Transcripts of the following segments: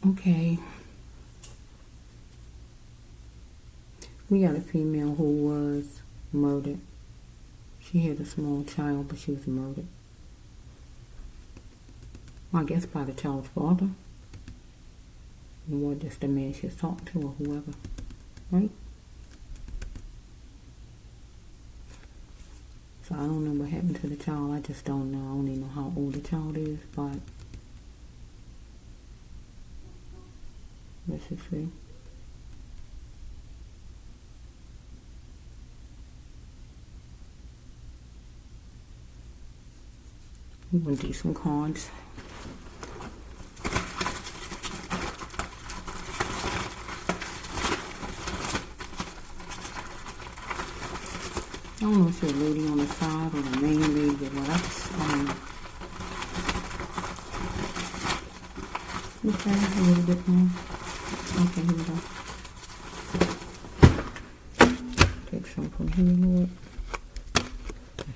Okay. We got a female who was murdered. She had a small child, but she was murdered. Well, I guess by the child's father. Or just the man she's talking to or whoever. Right? So I don't know what happened to the child. I just don't know. I don't even know how old the child is, but let's just see. We want to do some cards. I don't know if it's a lady on the side or the main lady, but that's okay, a little bit more. Okay, here we go. Take some from here, Lord.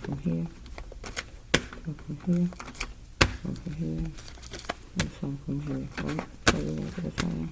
From here. From here. From here. And some from here. Right? So we want to the same.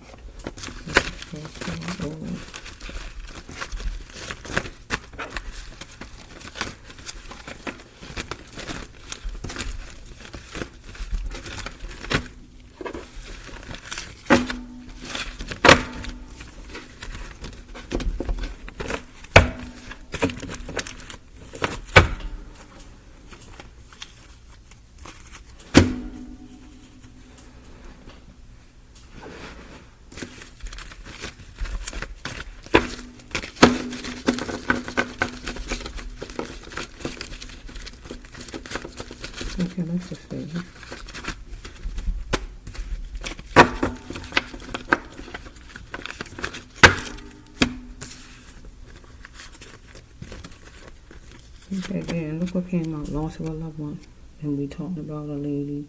Okay, let's just see. Okay, then look what came out. Loss of a loved one. And we talked about a lady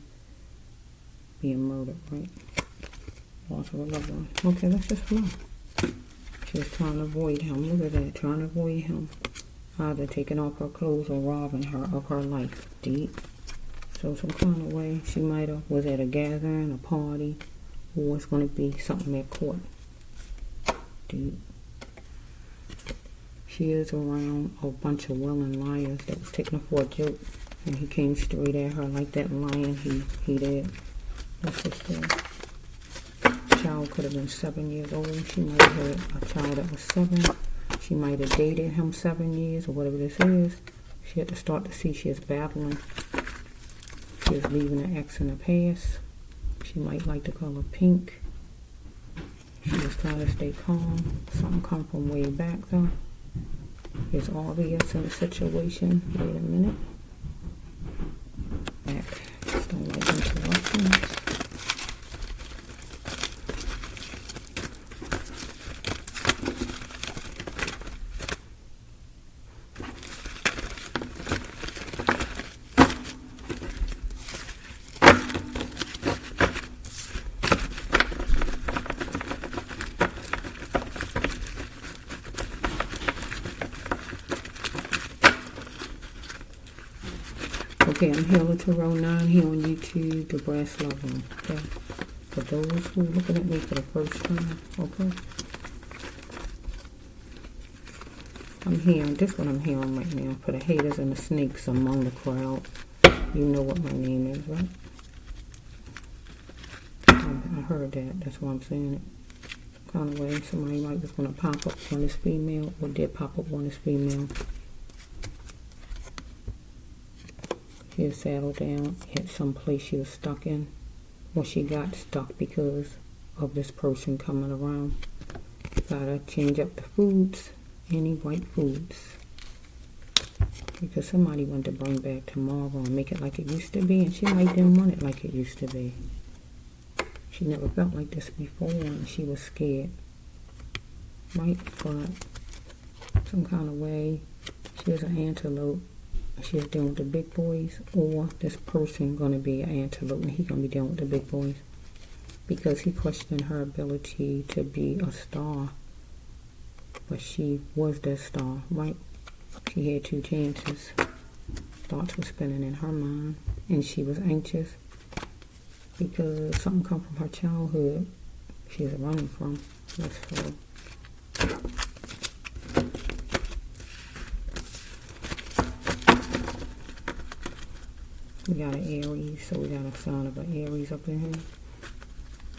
being murdered, right? Loss of a loved one. Okay, let's just flow. She's trying to avoid him. Look at that. Trying to avoid him. Either taking off her clothes or robbing her of her life. Deep. So some kind of way she might have was at a gathering, a party, or it's going to be something at court. Deep. She is around a bunch of willing liars that was taking her for a joke, and he came straight at her like that lion he did. Let's just say child could have been 7 years old. She might have had a child that was 7. She might have dated him 7 years or whatever this is. She had to start to see she is battling. She is leaving an ex in the past. She might like the color pink. She was trying to stay calm. Something come from way back though. It's obvious in the situation. Wait a minute. Back. Just don't like interruptions. Okay, I'm Healer Tarot 9 here on YouTube, the Brass Lover. Okay, for those who are looking at me for the first time, okay. I'm hearing, this what I'm hearing right now, for the haters and the snakes among the crowd. You know what my name is, right? I heard that, that's why I'm saying it. Some kind of way, somebody might was going to pop up on this female, or did pop up on this female. She had settled down at some place she was stuck in. Well, she got stuck because of this person coming around. Gotta change up the foods, any white foods. Because somebody wanted to bring back tomorrow and make it like it used to be, and she might didn't want it like it used to be. She never felt like this before, and she was scared. Right? But some kind of way, she was an antelope. She's dealing with the big boys, or this person going to be an antelope and he going to be dealing with the big boys because he questioned her ability to be a star, but she was that star, right? She had 2 chances. Thoughts were spinning in her mind, and she was anxious because something come from her childhood she's running from. That's full. We got an Aries, so we got a sign of an Aries up in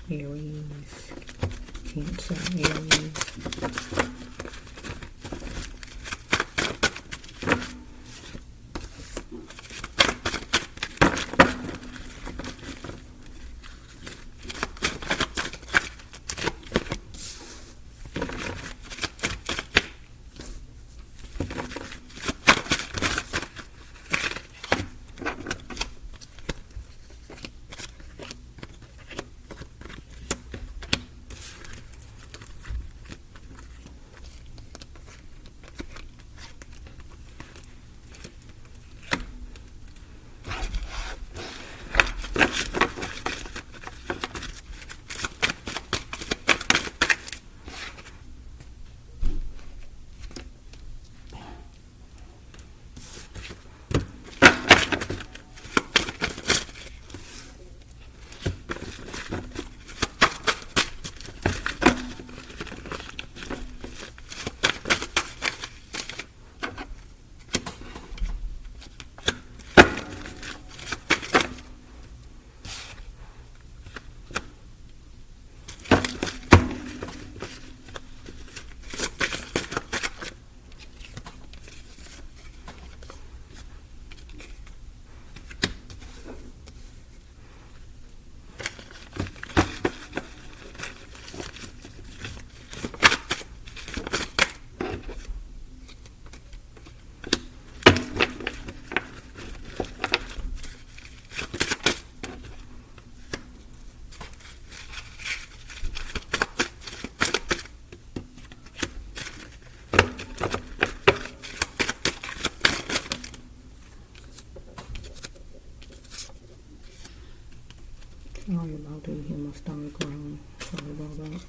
here. Aries, Cancer, Aries. Sorry about that. You hear my stomach growling. Sorry about that.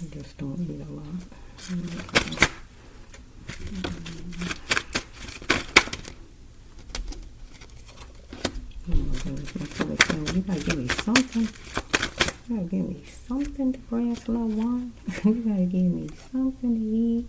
I just don't eat a lot. Oh my goodness, my stomach's saying, you gotta give me something. You gotta give me something to grasp no one. You gotta give me something to eat.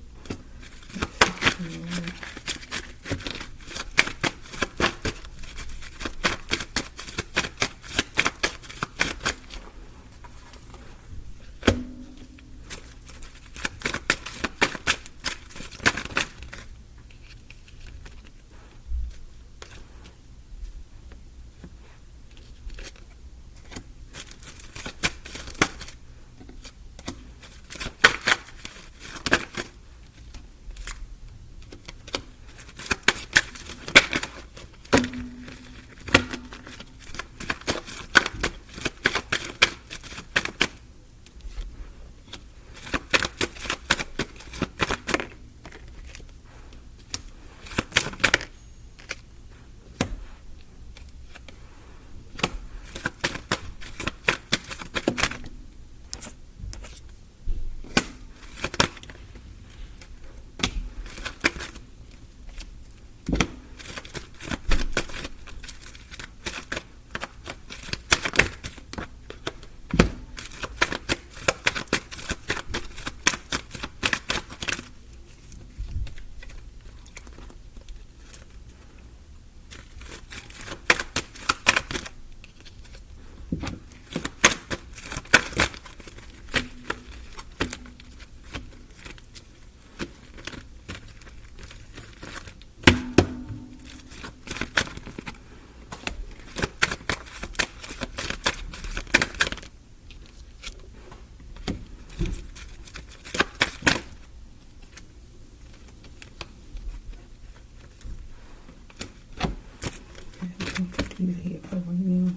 These here for right now.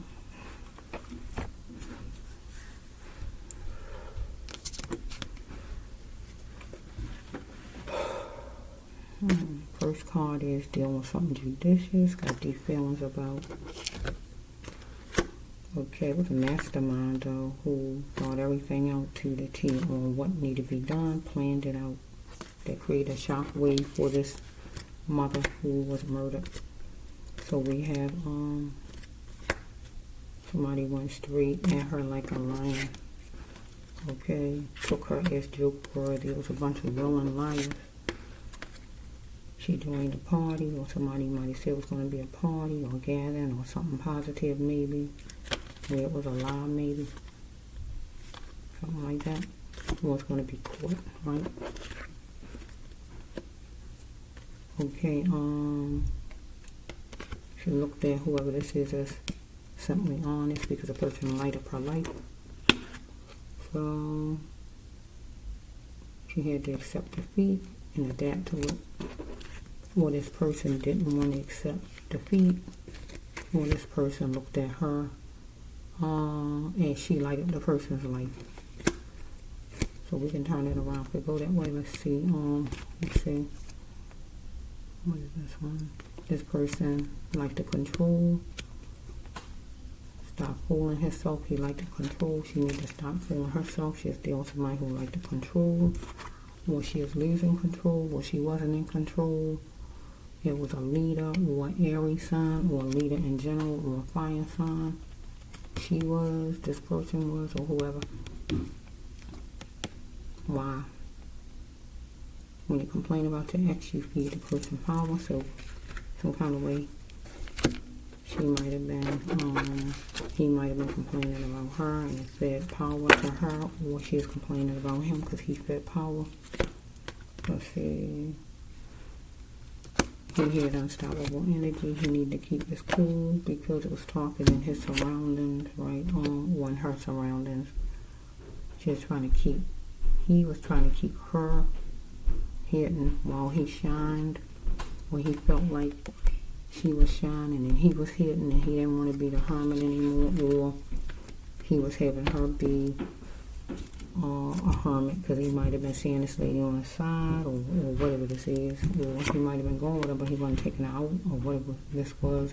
First card is dealing with something judicious. Got these feelings about. Okay, it was a mastermind though who thought everything out to the T on what needed to be done, planned it out. They created a shockwave for this mother who was murdered. So we have Somebody went straight at her like a lion. Okay, took her as joke worthy. It was a bunch of willing liars. She joined a party, or somebody might have said it was going to be a party or a gathering or something positive maybe. Where it was a lie maybe. Something like that. Was going to be caught, right? Okay, she looked at whoever this is as simply honest because the person light up her life. So she had to accept defeat and adapt to it. Or this person didn't want to accept defeat. Or this person looked at her and she lighted the person's life. So we can turn it around. If we go that way, let's see. Let's see. What is this one? This person liked to control. Stop fooling herself. He liked to control. She needs to stop fooling herself. She's still somebody who liked to control. Or she is losing control. Or she wasn't in control. It was a leader or Aries sign or a leader in general or a fire sign. She was, this person was, or whoever. Why? When you complain about your ex, you feed the person power. So some kind of way she might have been, he might have been complaining about her and it fed power to her, or she is complaining about him because he fed power. Let's see. He had unstoppable energy. He needed to keep his cool because it was talking in his surroundings, right? Or in her surroundings. She was trying to keep, he was trying to keep her hidden while he shined. When he felt like she was shining and he was hidden and he didn't want to be the hermit anymore, or he was having her be a hermit because he might have been seeing this lady on the side or whatever this is, or he might have been going with her but he wasn't taking her out, or whatever this was.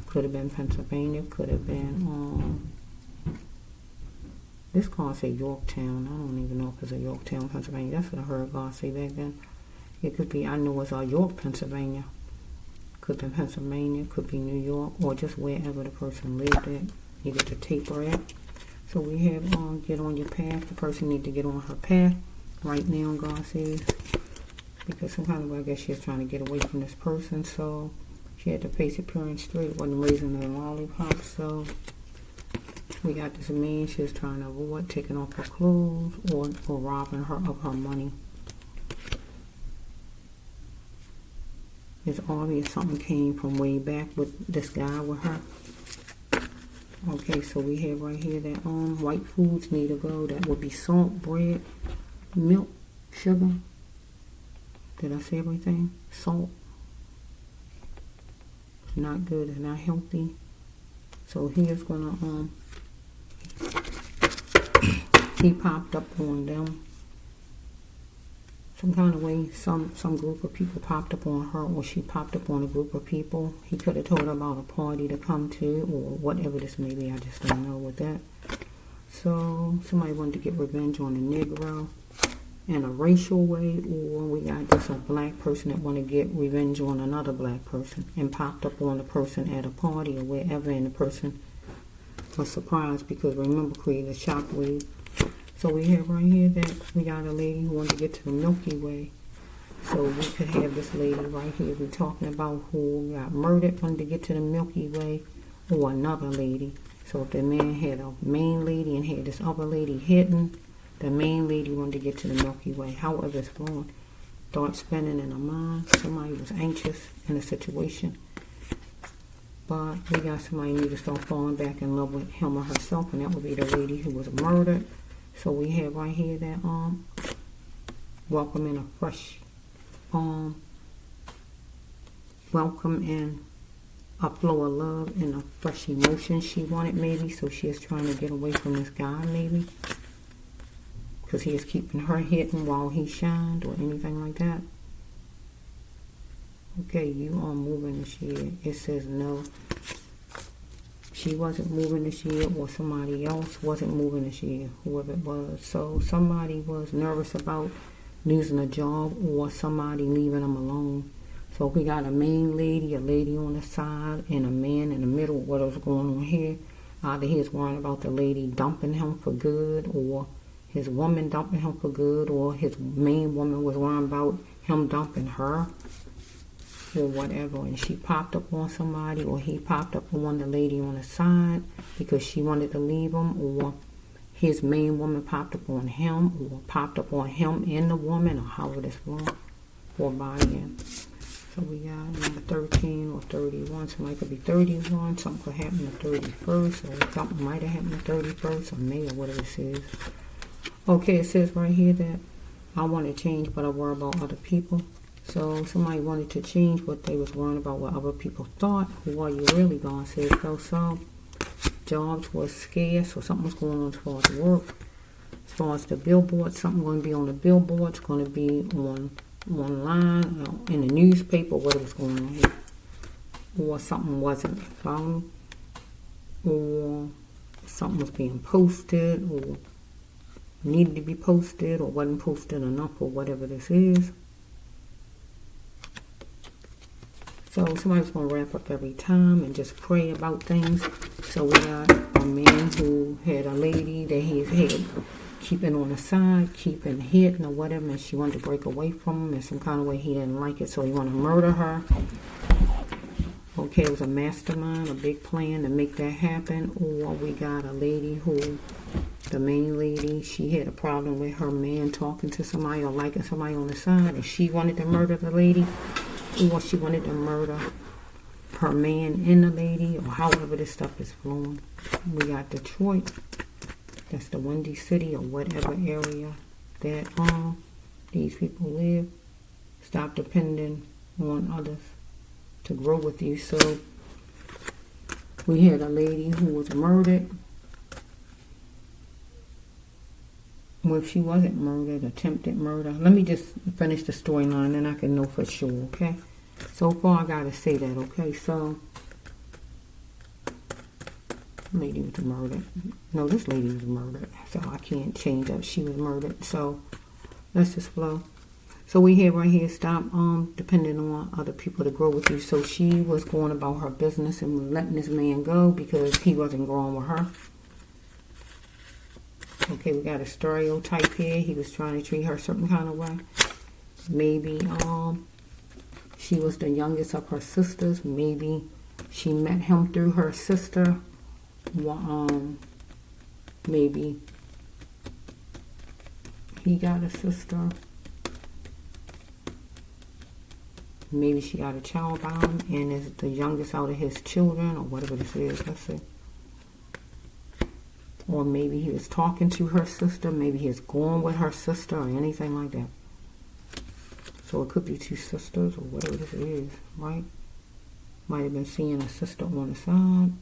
Could have been Pennsylvania, could have been this card say Yorktown. I don't even know if it's a Yorktown, Pennsylvania. That's what I heard God say back then. It could be, I know it's York, Pennsylvania. Could be Pennsylvania, could be New York, or just wherever the person lived at. You get to taper at. So we have get on your path. The person need to get on her path right now, God says. Because some kind of way, I guess she was trying to get away from this person. So she had to face it pure and straight. Wasn't raising the lollipop. So we got this man. She was trying to avoid taking off her clothes or robbing her of her money. It's obvious something came from way back with this guy with her. Okay, so we have right here that white foods need to go. That would be salt, bread, milk, sugar. Did I say everything? Salt. It's not good. It's not healthy. So he is gonna he popped up on them. Some kind of way, some group of people popped up on her, or she popped up on a group of people. He could have told her about a party to come to, or whatever this may be. I just don't know with that. So somebody wanted to get revenge on a Negro in a racial way, or we got just a black person that want to get revenge on another black person and popped up on the person at a party or wherever, and the person was surprised because remember, created a shockwave. So we have right here that we got a lady who wanted to get to the Milky Way. So we could have this lady right here we're talking about who got murdered, wanted to get to the Milky Way, or another lady. So if the man had a main lady and had this other lady hidden, the main lady wanted to get to the Milky Way. However it's going, thoughts spinning in her mind. Somebody was anxious in a situation. But we got somebody who need to start falling back in love with him or herself, and that would be the lady who was murdered. So we have right here that welcome in a fresh welcome in a flow of love and a fresh emotion she wanted maybe. So she is trying to get away from this guy maybe, because he is keeping her hidden while he shined or anything like that. Okay, you are moving this year. It says no. She wasn't moving this year, or somebody else wasn't moving this year, whoever it was. So somebody was nervous about losing a job, or somebody leaving them alone. So we got a main lady, a lady on the side, and a man in the middle. What was going on here? Either he was worrying about the lady dumping him for good, or his woman dumping him for good, or his main woman was worrying about him dumping her, or whatever, and she popped up on somebody, or he popped up on the lady on the side because she wanted to leave him, or his main woman popped up on him, or popped up on him and the woman, or however this wrong, or by him. So we got number 13 or 31. Somebody could be 31. Something could happen the 31st, or something might have happened the 31st, or May, or whatever it says. Okay, it says right here that I want to change, but I worry about other people. So somebody wanted to change what they was worrying about, what other people thought. Who are you really going to say? So jobs was scarce, or something was going on as far as work. As far as the billboards, something going to be on the billboards, going to be on online, in the newspaper, whatever was going on here. Or something wasn't found, or something was being posted, or needed to be posted, or wasn't posted enough, or whatever this is. So somebody's going to wrap up every time and just pray about things. So we got a man who had a lady that he had keeping on the side, keeping hidden or whatever, and she wanted to break away from him in some kind of way. He didn't like it, so he wanted to murder her. Okay, it was a mastermind, a big plan to make that happen. Or we got a lady who, the main lady, she had a problem with her man talking to somebody or liking somebody on the side, and she wanted to murder the lady. Or she wanted to murder her man and the lady, or however this stuff is flowing. We got Detroit. That's the Windy City, or whatever area that these people live. Stop depending on others to grow with you. So we had a lady who was murdered. Well, if she wasn't murdered, attempted murder. Let me just finish the storyline, then I can know for sure, okay? So far, I gotta say that, okay? So, lady was murdered. No, this lady was murdered, so I can't change that. She was murdered. So, let's just flow. So we have right here, stop depending on other people to grow with you. So she was going about her business and letting this man go because he wasn't growing with her. Okay, we got a stereotype here. He was trying to treat her a certain kind of way. Maybe she was the youngest of her sisters. Maybe she met him through her sister. Maybe he got a sister. Maybe she got a child by him and is the youngest out of his children, or whatever this is. Let's see. Or maybe he was talking to her sister. Maybe he was going with her sister, or anything like that. So it could be two sisters, or whatever this is, right? Might have been seeing a sister on the side.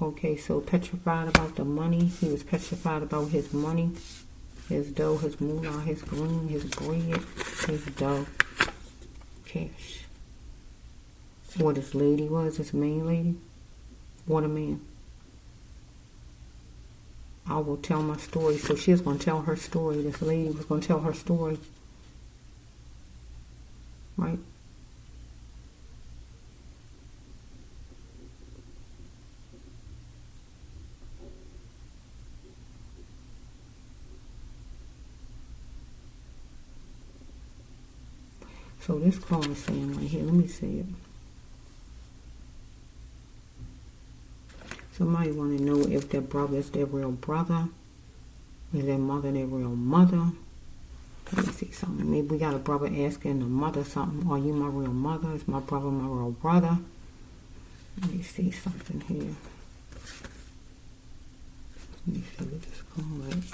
Okay, so petrified about the money. He was petrified about his money, his dough, his moolah, his green, his bread, his dough, cash. What this lady was, this main lady. What a man. I will tell my story. So she was going to tell her story. This lady was going to tell her story. Right? So this card is saying right here, let me see it. Somebody want to know if their brother is their real brother. Is their mother their real mother? Let me see something. Maybe we got a brother asking the mother something. Are you my real mother? Is my brother my real brother? Let me see something here. Let me see what this card is.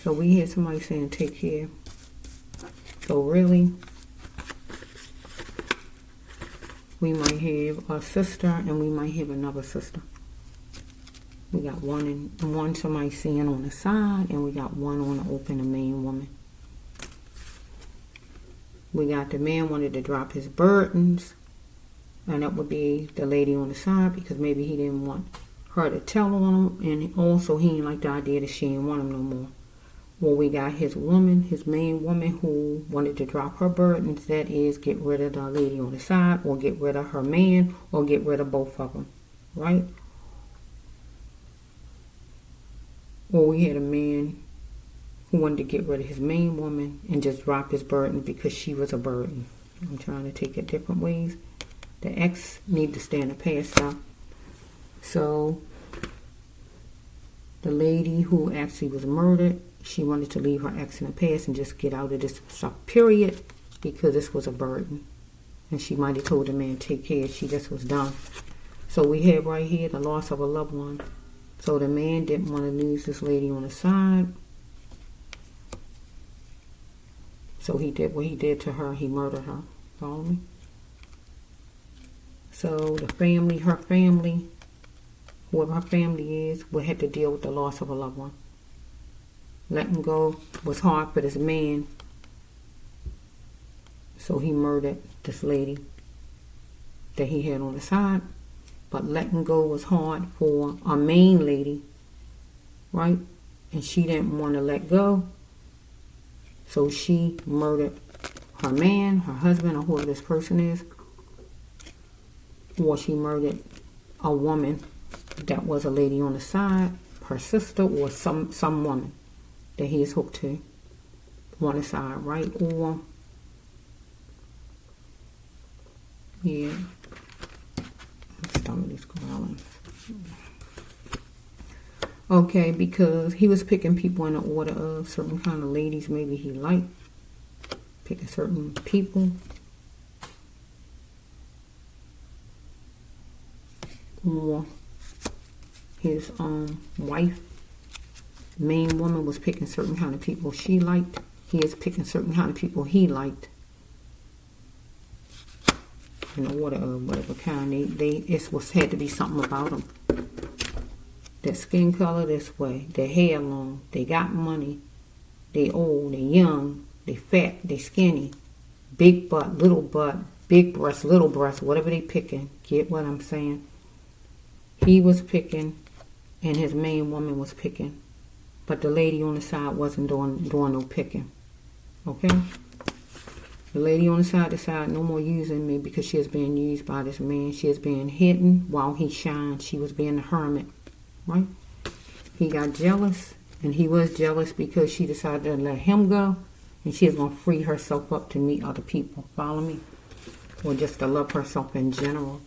So we hear somebody saying take care. So really, we might have a sister and we might have another sister. We got one somebody seeing on the side, and we got one on the open, the main woman. We got the man wanted to drop his burdens, and that would be the lady on the side, because maybe he didn't want her to tell on him, and also he didn't like the idea that she didn't want him no more. Or we got his woman, his main woman, who wanted to drop her burdens. That is, get rid of the lady on the side, or get rid of her man, or get rid of both of them, right? Or we had a man who wanted to get rid of his main woman and just drop his burden because she was a burden. I'm trying to take it different ways. The ex need to stay in the past stuff. So the lady who actually was murdered, she wanted to leave her ex in the past and just get out of this stuff, period, because this was a burden. And she might have told the man, take care. She just was done. So we have right here the loss of a loved one. So the man didn't want to lose this lady on the side. So he did what he did to her. He murdered her. Follow me? So the family, her family, whoever her family is, will have to deal with the loss of a loved one. Letting go was hard for this man. So he murdered this lady that he had on the side. But letting go was hard for a main lady, right? And she didn't want to let go. So she murdered her man, her husband, or whoever this person is. Or she murdered a woman that was a lady on the side, her sister, or some woman that he is hooked to on the side, right? Or, yeah, my stomach is growling. Okay, because he was picking people in the order of certain kind of ladies maybe he liked. Picking certain people. Or his wife, main woman, was picking certain kind of people she liked. He is picking certain kind of people he liked. In the order of whatever kind. It had to be something about them. Their skin color this way, their hair long, they got money, they old, they young, they fat, they skinny, big butt, big breast, little breast, whatever they picking. Get what I'm saying? He was picking, and his main woman was picking, but the lady on the side wasn't doing no picking. Okay? The lady on the side decided no more using me because she is being used by this man. She is being hidden while he shines. She was being a hermit. Right? He got jealous, and he was jealous because she decided to let him go, and she is going to free herself up to meet other people. Follow me? Or just to love herself in general.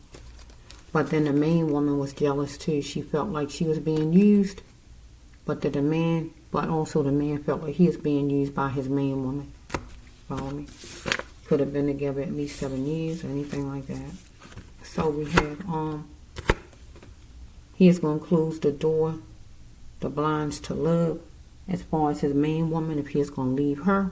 But then the main woman was jealous too. She felt like she was being used, but also the man felt like he was being used by his main woman. Follow me? Could have been together at least 7 years or anything like that. So we have he is going to close the door, the blinds to love, as far as his main woman, if he is going to leave her.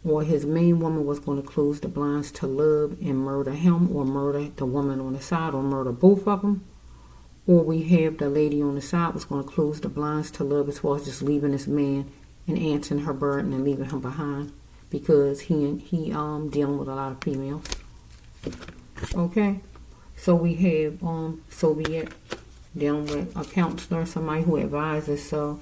Or his main woman was going to close the blinds to love and murder him, or murder the woman on the side, or murder both of them. Or we have the lady on the side was going to close the blinds to love, as far as just leaving this man and answering her burden and leaving him behind, because he dealing with a lot of females. Okay? So we have Soviet dealing with a counselor, somebody who advises. So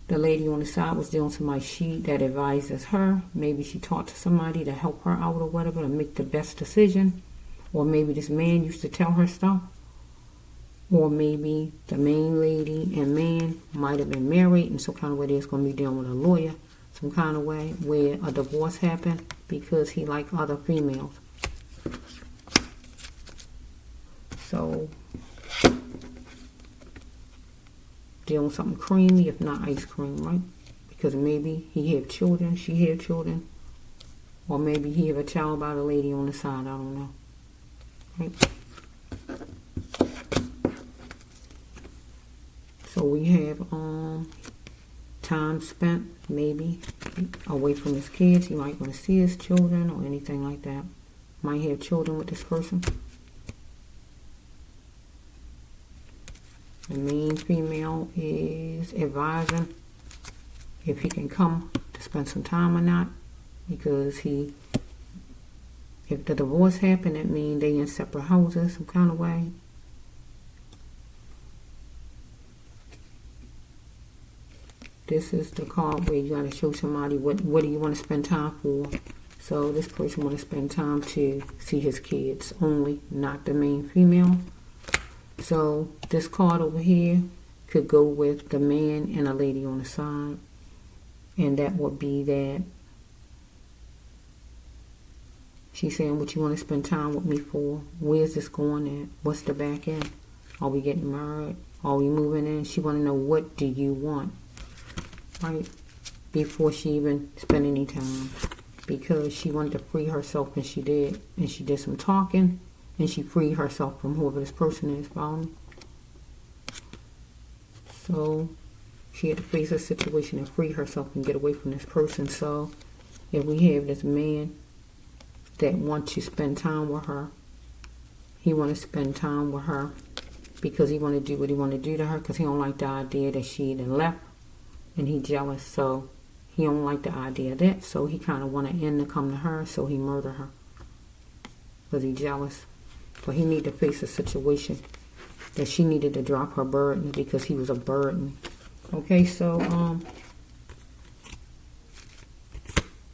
the lady on the side was dealing with somebody that advises her. Maybe she talked to somebody to help her out or whatever, to make the best decision. Or maybe this man used to tell her stuff. Or maybe the main lady and man might have been married, and some kind of way they're going to be dealing with a lawyer. Some kind of way where a divorce happened because he liked other females. So, dealing with something creamy, if not ice cream, right? Because maybe he had children, she had children, or maybe he had a child by the lady on the side, I don't know. Right? So we have time spent, maybe, away from his kids. He might want to see his children or anything like that. Might have children with this person. The main female is advising if he can come to spend some time or not, because if the divorce happened, that means they in separate houses some kind of way. this is the card where you got to show somebody what do you want to spend time for. So this person want to spend time to see his kids only, not the main female. So this card over here could go with the man and a lady on the side. And that would be that she's saying, what you want to spend time with me for? Where's this going at? What's the back end? Are we getting married? Are we moving in? She want to know, what do you want? Right? Before she even spent any time. Because she wanted to free herself, and she did. And she did some talking, and she freed herself from whoever this person is. Following? So she had to face a situation and free herself and get away from this person. So if we have this man that wants to spend time with her, he want to spend time with her because he want to do what he want to do to her, because he don't like the idea that she done left, and he jealous. So he don't like the idea of that, so he kind of want to end to come to her, so he murder her because he jealous. But he need to face a situation that she needed to drop her burden because he was a burden. Okay, so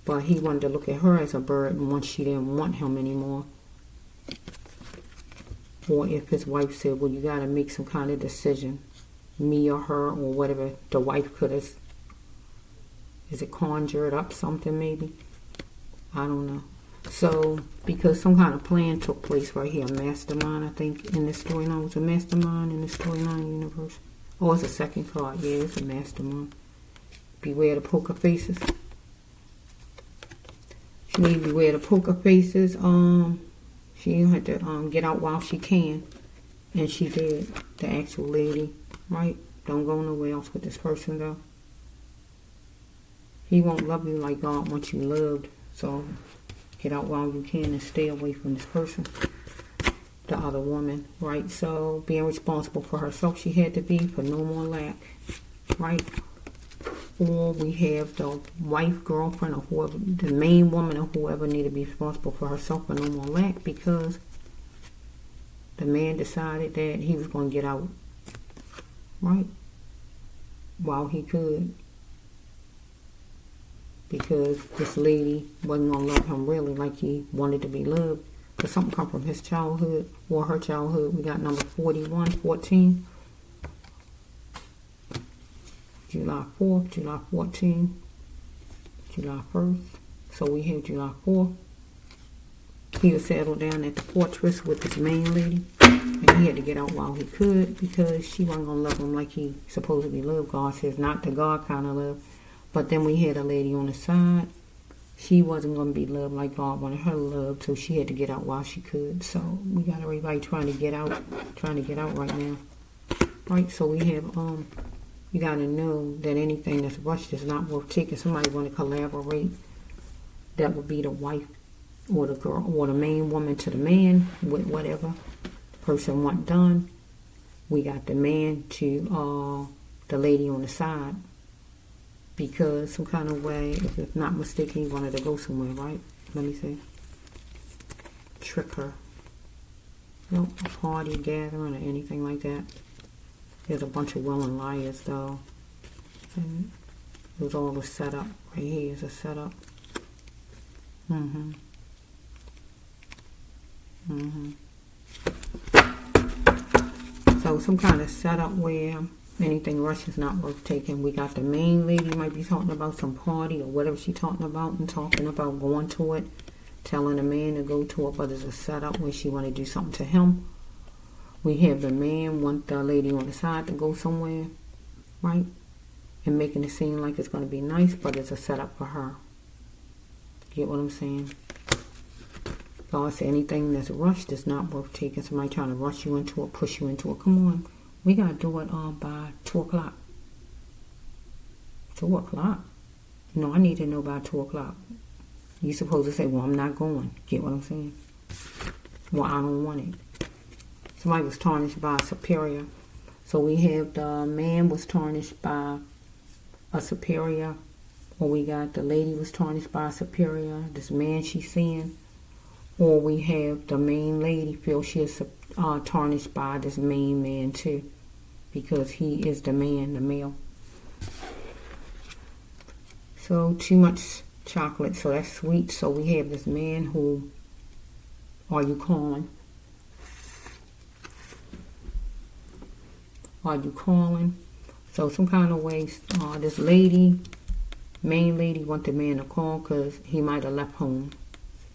but he wanted to look at her as a burden once she didn't want him anymore. Or if his wife said, well, you got to make some kind of decision, me or her, or whatever, the wife could have, is it conjured up something maybe? I don't know. So, because some kind of plan took place right here, mastermind, I think, in this storyline. Was a mastermind in the storyline universe? Oh, it's a second card. Yeah, it's a mastermind. Beware the poker faces. She need to beware the poker faces. She had to get out while she can. And she did. The actual lady. Right? Don't go nowhere else with this person, though. He won't love you like God wants you loved. So get out while you can and stay away from this person. The other woman, right? So being responsible for herself, she had to be, for no more lack, right? Or we have the wife, girlfriend, or whoever, the main woman, or whoever need to be responsible for herself for no more lack, because the man decided that he was going to get out, right? While he could. Because this lady wasn't going to love him really like he wanted to be loved. Because something come from his childhood or her childhood. We got number 4114. July 4th, July 14th, July 1st. So we have July 4th. He was settled down at the fortress with his main lady. And he had to get out while he could, because she wasn't going to love him like he supposed to be loved. God says not the God kind of love. But then we had a lady on the side. She wasn't going to be loved like God wanted her loved, so she had to get out while she could. So we got everybody trying to get out right now. Right, so we have, you got to know that anything that's rushed is not worth taking. Somebody want to collaborate. That would be the wife or the girl or the main woman to the man with whatever the person want done. We got the man to the lady on the side. Because some kind of way, if it's not mistaken, he wanted to go somewhere, right? Let me see. Trick her. No, a party, gathering, or anything like that. There's a bunch of willing liars, though. And it was all a setup. Right here is a setup. So some kind of setup where anything rush is not worth taking. We got the main lady might be talking about some party or whatever she's talking about, and talking about going to it, telling the man to go to it, but it's a setup where she want to do something to him. We have the man want the lady on the side to go somewhere, right? And making it seem like it's going to be nice, but it's a setup for her. Get what I'm saying? God said anything that's rushed is not worth taking. Somebody trying to rush you into it, push you into it. Come on. We got to do it by 2 o'clock. 2 o'clock? No, I need to know by 2 o'clock. You're supposed to say, well, I'm not going. Get what I'm saying? Well, I don't want it. Somebody was tarnished by a superior. So we have the man was tarnished by a superior. Or we got the lady was tarnished by a superior. This man she's seeing. Or we have the main lady feel she is tarnished by this main man too, because he is the man, the male. So too much chocolate, so that's sweet. So we have this man who, are you calling? Are you calling? So some kind of way, this lady, main lady, want the man to call because he might have left home,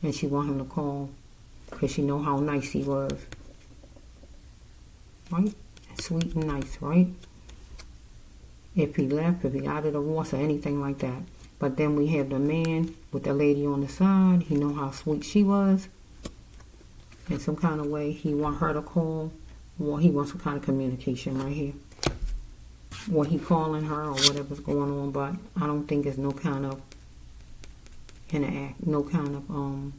and she want him to call because she know how nice he was, right? Sweet and nice, right? If he left, if he got a divorce or anything like that. But then we have the man with the lady on the side. He know how sweet she was. In some kind of way, he want her to call. Well, he wants some kind of communication right here. Well, he calling her or whatever's going on, but I don't think there's no kind of no kind of,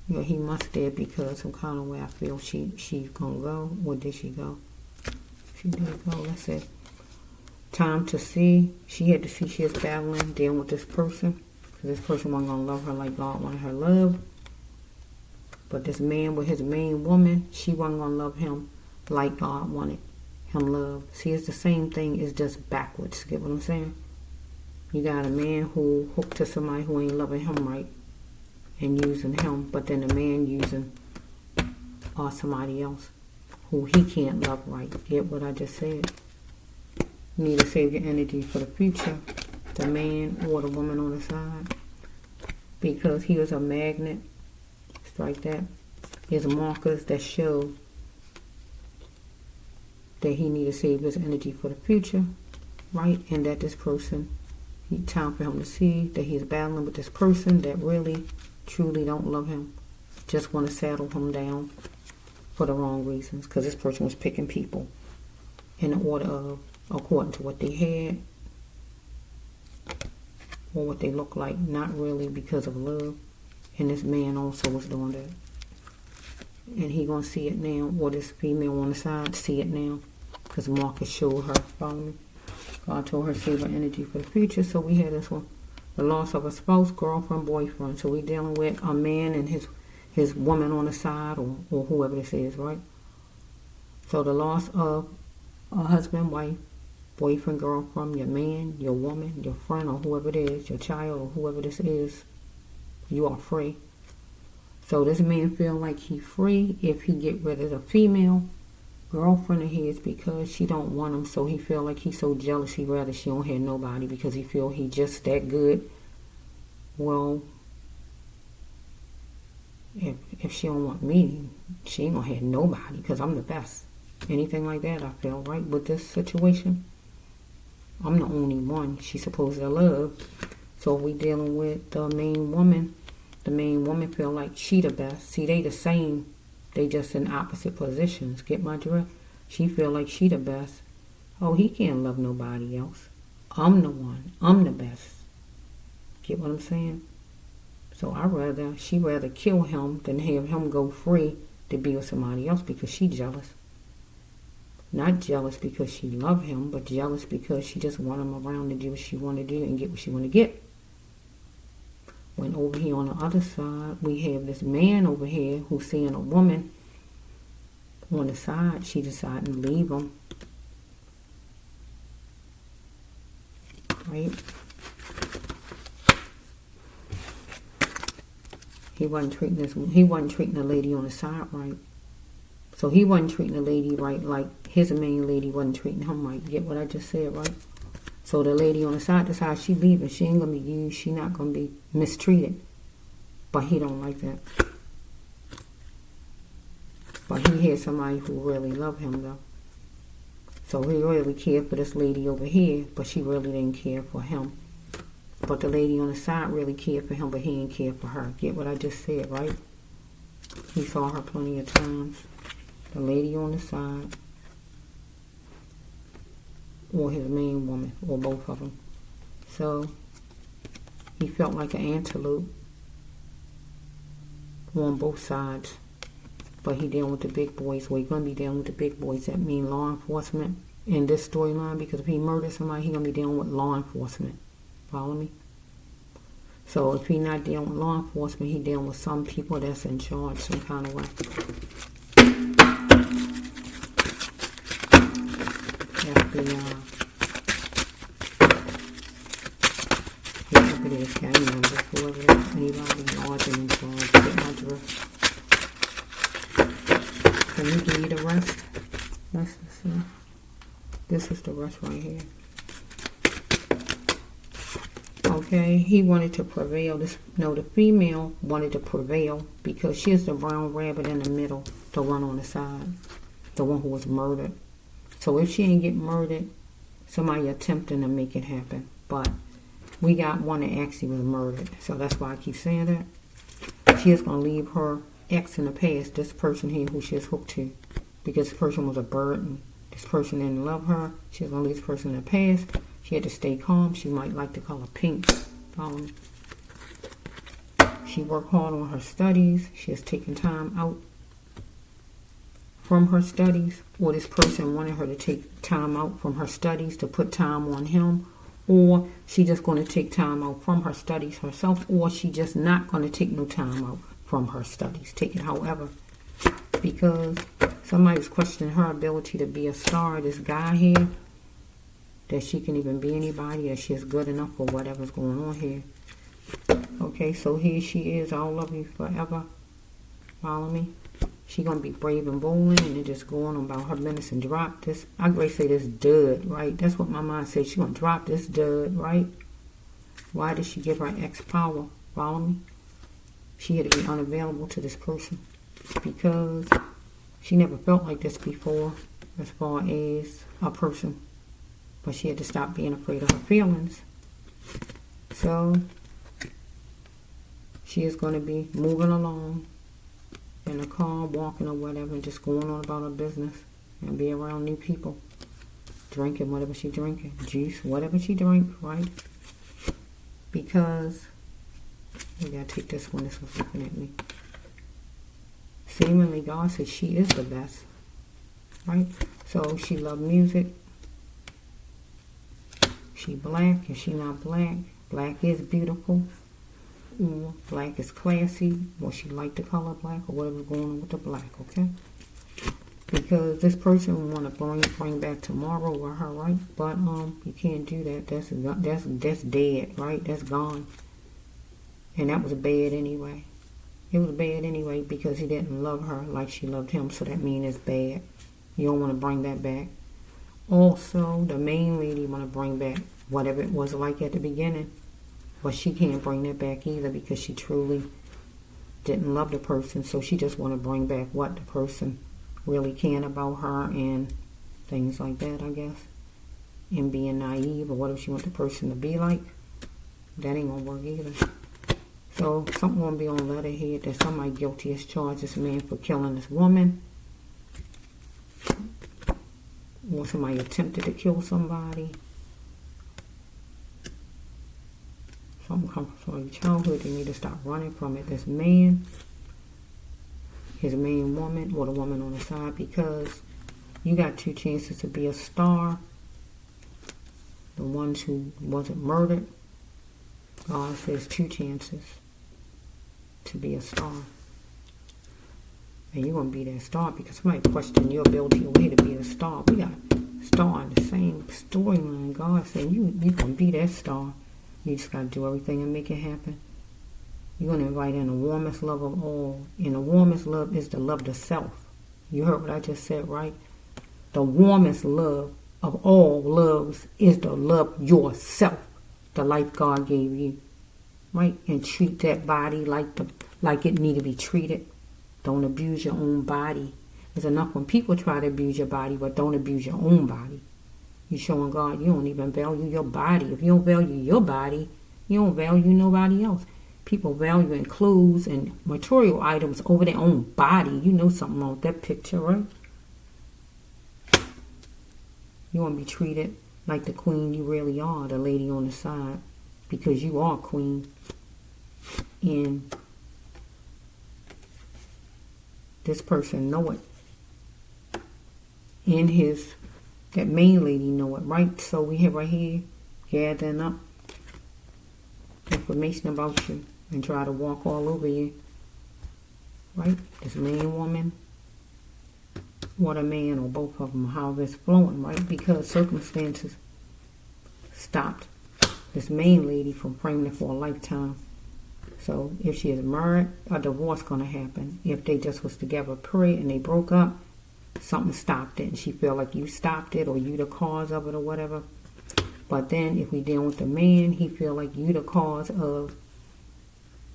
yeah, he must there because some kind of way I feel she's gonna go. Where did she go? She did go. Let's see. Time to see. She had to see she was battling, dealing with this person. Because this person wasn't going to love her like God wanted her loved. But this man with his main woman, she wasn't going to love him like God wanted him loved. See, it's the same thing. It's just backwards. Get what I'm saying? You got a man who hooked to somebody who ain't loving him right and using him. But then a man using somebody else who he can't love right. Get what I just said? You need to save your energy for the future. The man or the woman on the side. Because he is a magnet. Strike that. There's markers that show that he need to save his energy for the future. Right? And that this person, time for him to see that he's battling with this person that really, truly don't love him. Just want to saddle him down for the wrong reasons. Because this person was picking people in the order of according to what they had or what they look like, not really because of love. And this man also was doing that. And he gonna see it now, or this female on the side see it now, because Marcus showed her. Follow me? God told her to save her energy for the future. So we had this one, the loss of a spouse, girlfriend, boyfriend. So we dealing with a man and his woman on the side, or whoever this is, right? So the loss of a husband, wife, boyfriend, girlfriend, your man, your woman, your friend, or whoever it is, your child, or whoever this is, you are free. So this man feel like he's free if he get rid of the female girlfriend of his because she don't want him. So he feel like he's so jealous he rather she don't have nobody because he feel he just that good. Well, if she don't want me, she ain't gonna have nobody because I'm the best. Anything like that, I feel, right, with this situation. I'm the only one she's supposed to love. So we dealing with the main woman. The main woman feel like she the best. See, they the same. They just in opposite positions. Get my drift? She feel like she the best. Oh, he can't love nobody else. I'm the one. I'm the best. Get what I'm saying? So she rather kill him than have him go free to be with somebody else because she jealous. Not jealous because she love him, but jealous because she just want him around to do what she want to do and get what she want to get. When over here on the other side, we have this man over here who's seeing a woman on the side. She decided to leave him. Right? He wasn't treating the lady on the side right. So he wasn't treating the lady right like his main lady wasn't treating him right. Get what I just said, right? So the lady on the side decides she leaving. She ain't going to be used. She not going to be mistreated. But he don't like that. But he had somebody who really loved him, though. So he really cared for this lady over here, but she really didn't care for him. But the lady on the side really cared for him, but he didn't care for her. Get what I just said, right? He saw her plenty of times. The lady on the side, or his main woman, or both of them. So he felt like an antelope on both sides. But he dealing with the big boys. Well, he's going to be dealing with the big boys. That means law enforcement in this storyline. Because if he murders somebody, he's going to be dealing with law enforcement. Follow me? So if he's not dealing with law enforcement, he's dealing with some people that's in charge some kind of way. it is, gang members, whoever it is, anybody large and in charge, get my drift. Can you give me the rest? Let's see. This is the rest right here. Okay, he wanted to prevail. The female wanted to prevail because she is the brown rabbit in the middle, the one on the side, the one who was murdered. So if she didn't get murdered, somebody attempting to make it happen. But we got one that actually was murdered. So that's why I keep saying that. She is going to leave her ex in the past, this person here who she is hooked to. Because this person was a burden. This person didn't love her. She's going to leave this person in the past. She had to stay calm. She might like the color pink. She worked hard on her studies. She has taken time out from her studies, or this person wanted her to take time out from her studies to put time on him, or she just going to take time out from her studies herself, or she just not going to take no time out from her studies. Take it however, because somebody's questioning her ability to be a star. This guy here, that she can even be anybody, that she is good enough for whatever's going on here. Okay, so here she is. I'll love you forever. Follow me. She gonna be brave and bold and then just going on about her business and drop this. I grade say this dud, right? That's what my mind says. She gonna drop this dud, right? Why did she give her ex power? Follow me? She had to be unavailable to this person because she never felt like this before as far as a person. But she had to stop being afraid of her feelings. So she is going to be moving along in a car, walking or whatever, and just going on about her business and be around new people, drinking whatever she drinking, juice, whatever she drink, right? Because we gotta take this one. This one's looking at me. Seemingly, God says she is the best, right? So she loved music. She black. If she not black, black is beautiful. Black is classy, or she like the color black, or whatever's going on with the black, okay? Because this person want to bring back tomorrow with her, right? But you can't do that. That's dead, right? That's gone. And that was bad anyway. It was bad anyway because he didn't love her like she loved him, so that means it's bad. You don't want to bring that back. Also, the main lady want to bring back whatever it was like at the beginning. But she can't bring that back either because she truly didn't love the person. So she just want to bring back what the person really can about her and things like that, I guess. And being naive or whatever she wants the person to be like. That ain't going to work either. So something going to be on letterhead that somebody guilty as charged this man for killing this woman. Or somebody attempted to kill somebody. Something comes from your childhood. They need to stop running from it. This man, his main woman, or the woman on the side, because you got two chances to be a star. The ones who wasn't murdered, God says 2 chances to be a star. And you're going to be that star because somebody questioned your ability or way to be a star. We got a star in the same storyline. God said you're going to be that star. You just got to do everything and make it happen. You're going to invite in the warmest love of all. And the warmest love is the love to self. You heard what I just said, right? The warmest love of all loves is to love yourself. The life God gave you. Right? And treat that body like it need to be treated. Don't abuse your own body. It's enough when people try to abuse your body, but don't abuse your own body. You're showing God you don't even value your body. If you don't value your body, you don't value nobody else. People value in clothes and material items over their own body. You know something wrong with that picture, right? You want to be treated like the queen you really are, the lady on the side, because you are queen. And this person know it. And that main lady know it, right? So we have right here gathering up information about you and try to walk all over you, right? This main woman or the man or both of them, how it's flowing, right? Because circumstances stopped this main lady from pregnant for a lifetime. So if she is married, a divorce gonna happen. If they just was together, period, and they broke up, something stopped it, and she feel like you stopped it or you the cause of it or whatever. But then if we deal with the man, he feel like you the cause of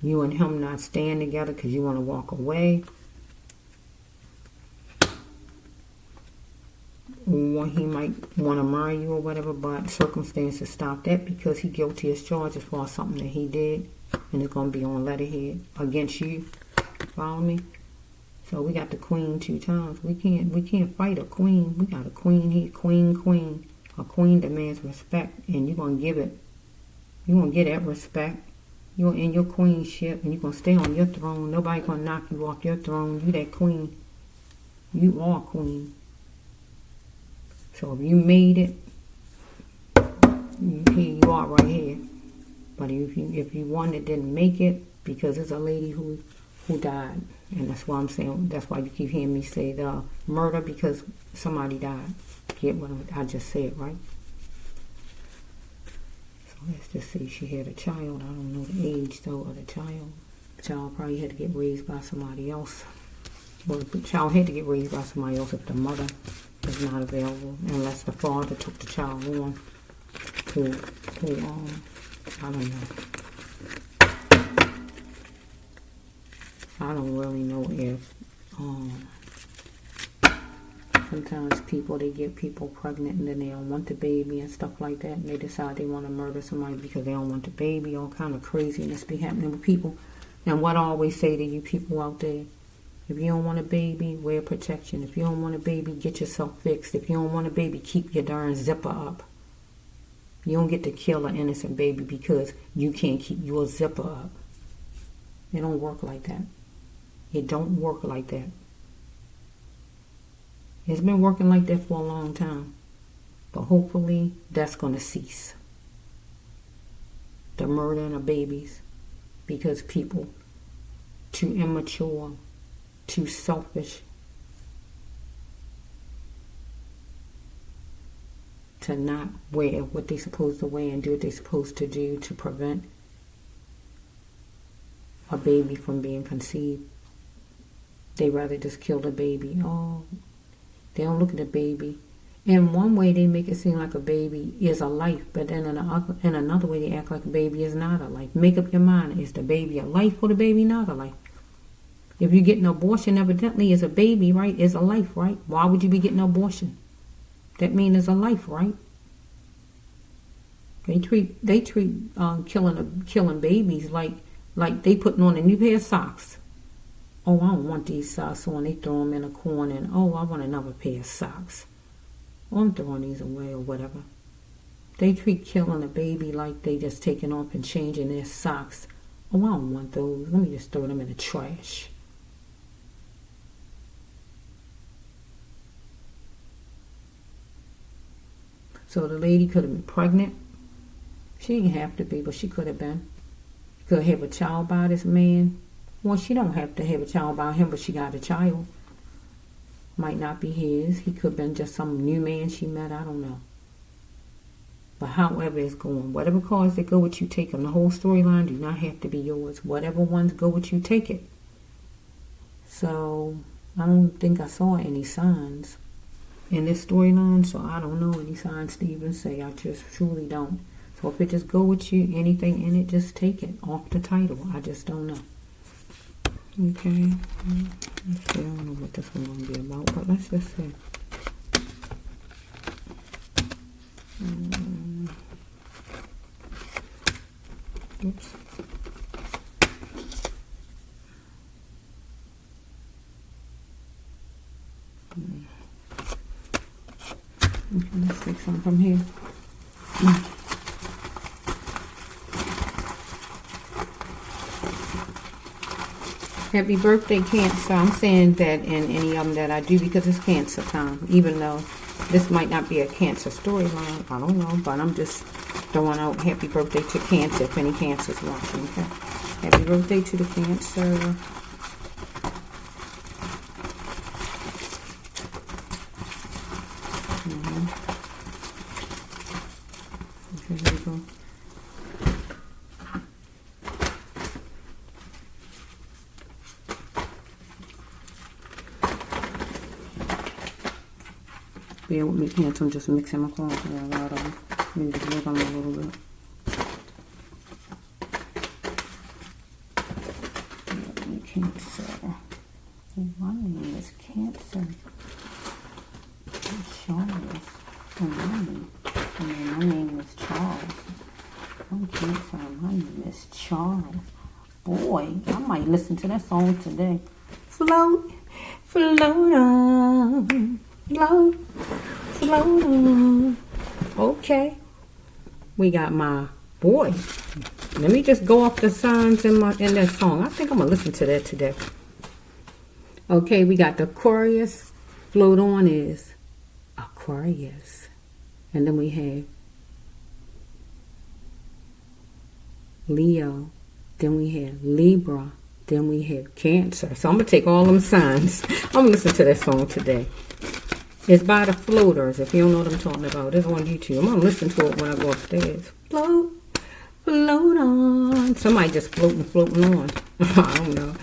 you and him not staying together because you want to walk away. Or he might want to marry you or whatever, but circumstances stop that because he guilty as charged as far as something that he did, and it's going to be on letterhead against you. Follow me? So we got the queen 2 times. We can't fight a queen. We got a queen here, queen. A queen demands respect, and you're going to give it. You're going to get that respect. You're in your queenship, and you're going to stay on your throne. Nobody going to knock you off your throne. You that queen. You are queen. So if you made it, here you are right here. But if you one that didn't make it, because there's a lady who died, and that's why I'm saying, that's why you keep hearing me say the murder, because somebody died. Get what I just said, right? So let's just say she had a child. I don't know the age though of the child. The child probably had to get raised by somebody else. Well, the child had to get raised by somebody else if the mother is not available, unless the father took the child on. Who I don't know. I don't really know if sometimes they get people pregnant and then they don't want the baby and stuff like that, and they decide they want to murder somebody because they don't want the baby. All kind of craziness be happening with people. And what I always say to you people out there, if you don't want a baby, wear protection. If you don't want a baby, get yourself fixed. If you don't want a baby, keep your darn zipper up. You don't get to kill an innocent baby because you can't keep your zipper up. It don't work like that. It don't work like that. It's been working like that for a long time. But hopefully that's going to cease. The murdering of babies. Because people too immature, too selfish to not wear what they're supposed to wear and do what they're supposed to do to prevent a baby from being conceived. They rather just kill the baby. Oh, they don't look at the baby. In one way, they make it seem like a baby is a life, but then in another way, they act like a baby is not a life. Make up your mind. Is the baby a life or the baby not a life? If you get an abortion, evidently is a baby, right? Is a life, right? Why would you be getting an abortion? That means it's a life, right? They treat killing babies like they putting on a new pair of socks. Oh, I don't want these socks on. They throw them in a corner and, oh, I want another pair of socks. Oh, I'm throwing these away or whatever. They treat killing a baby like they just taking off and changing their socks. Oh, I don't want those. Let me just throw them in the trash. So the lady could have been pregnant. She didn't have to be, but she could have been. She could have a child by this man. Well, she don't have to have a child by him, but she got a child. Might not be his. He could have been just some new man she met. I don't know. But however it's going, whatever cards that go with you, take them. The whole storyline do not have to be yours. Whatever ones go with you, take it. So I don't think I saw any signs in this storyline, so I don't know any signs to even say. I just truly don't. So if it just go with you, anything in it, just take it off the title. I just don't know. Okay. Let's see. I don't know what this one's going to be about, but let's just see. Oops. Okay, let's take some from here. Happy birthday, Cancer. I'm saying that in any of them that I do because it's Cancer time. Even though this might not be a Cancer storyline. I don't know. But I'm just throwing out happy birthday to Cancer if any Cancer's watching. Okay. Happy birthday to the Cancer. Okay, here we go. Bear with me, Cancer. I'm just mixing my cards. There are a lot of them. Maybe just work on them a little bit. Cancer. My name is Cancer. Charles. My name is Charles. I'm Cancer. My name is Charles. Boy, I might listen to that song today. Float, float on, float, float on. Okay. We got my boy. Let me just go off the signs in that song. I think I'm gonna listen to that today. Okay, we got the Aquarius. Float on is Aquarius. And then we have Leo. Then we have Libra. Then we have Cancer. So I'm going to take all them signs. I'm going to listen to that song today. It's by the Floaters. If you don't know what I'm talking about, it's on YouTube. I'm going to listen to it when I go upstairs. Float, float on. Somebody just floating on. I don't know.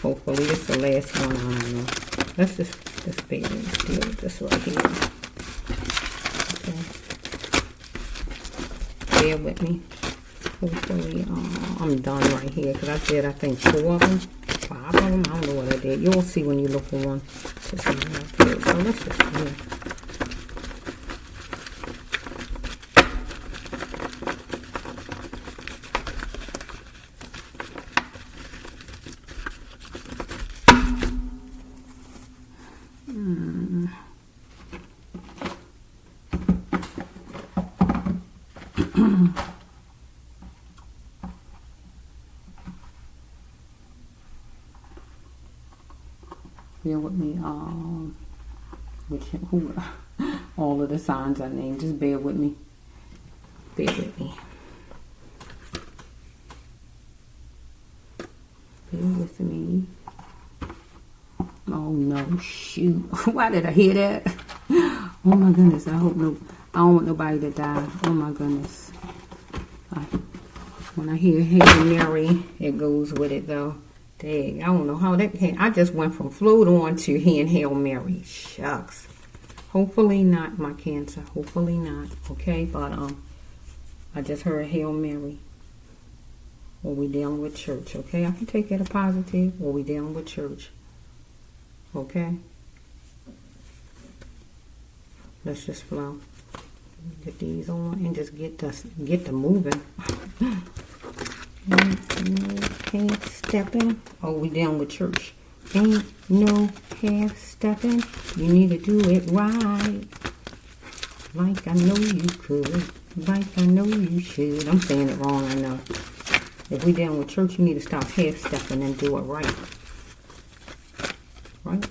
Hopefully it's the last one. I don't know. Let's just deal with this right here. Okay. Bear with me. Hopefully, I'm done right here because I did, I think, 4 of them, 5 of them. I don't know what I did. You'll see when you look for one. Just so let's just do Bear with me, who all of the signs I named. Just bear with me. Bear with me. Bear with me. Oh no, shoot. Why did I hear that? Oh my goodness, I don't want nobody to die. Oh my goodness. When I hear Hail Mary, it goes with it though. Dang, I don't know how that came. I just went from float on to hearing Hail Mary. Shucks. Hopefully not, my Cancer. Hopefully not. Okay, but I just heard Hail Mary. Or we dealing with church. Okay, I can take it a positive. Or we dealing with church. Okay. Let's just flow. Get these on and just get the moving. Half stepping. Oh, we down with church. Ain't no half stepping. You need to do it right. Like I know you could. Like I know you should. I'm saying it wrong, I know. If we down with church, you need to stop half stepping and do it right. Right?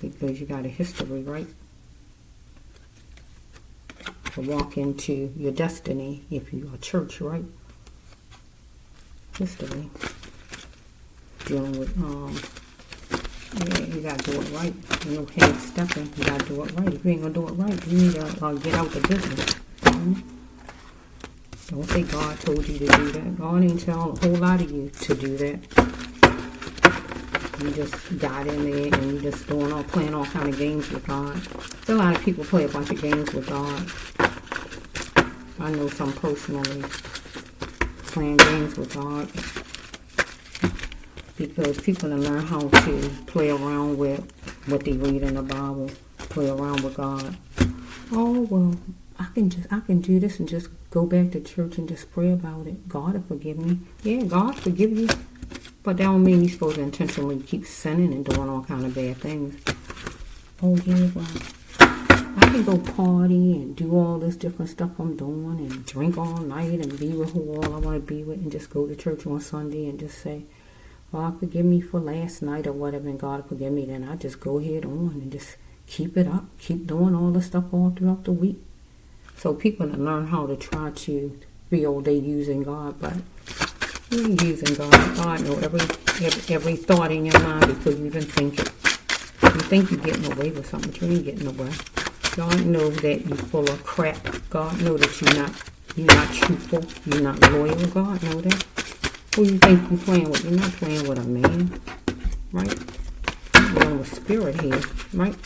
Because you got a history, right? To walk into your destiny if you are church, right? History. Dealing with, yeah, you gotta do it right. You know, half stepping, you gotta do it right. If you ain't gonna do it right, you need to get out the business. Don't say God told you to do that. God ain't telling a whole lot of you to do that. You just got in there and you just playing all kind of games with God. There's a lot of people play a bunch of games with God. I know some personally. Playing games with God because people don't learn how to play around with what they read in the Bible, play around with God. Oh well, I can do this and just go back to church and just pray about it. God will forgive me. Yeah, God forgive you, but that don't mean you're supposed to intentionally keep sinning and doing all kind of bad things. Oh yeah, well, I can go party and do all this different stuff I'm doing and drink all night and be with who all I want to be with and just go to church on Sunday and just say, God forgive me for last night or whatever, and God forgive me. Then I just go ahead on and just keep it up, keep doing all the stuff all throughout the week. So people can learn how to try to feel they using God, but you ain't using God. God knows every thought in your mind before you even think it. You think you're getting away with something, but you ain't getting away. God knows that you're full of crap. God knows that you're not truthful. You're not loyal. God knows that. Who you think you're playing with? You're not playing with a man, right? You're playing with spirit here, right?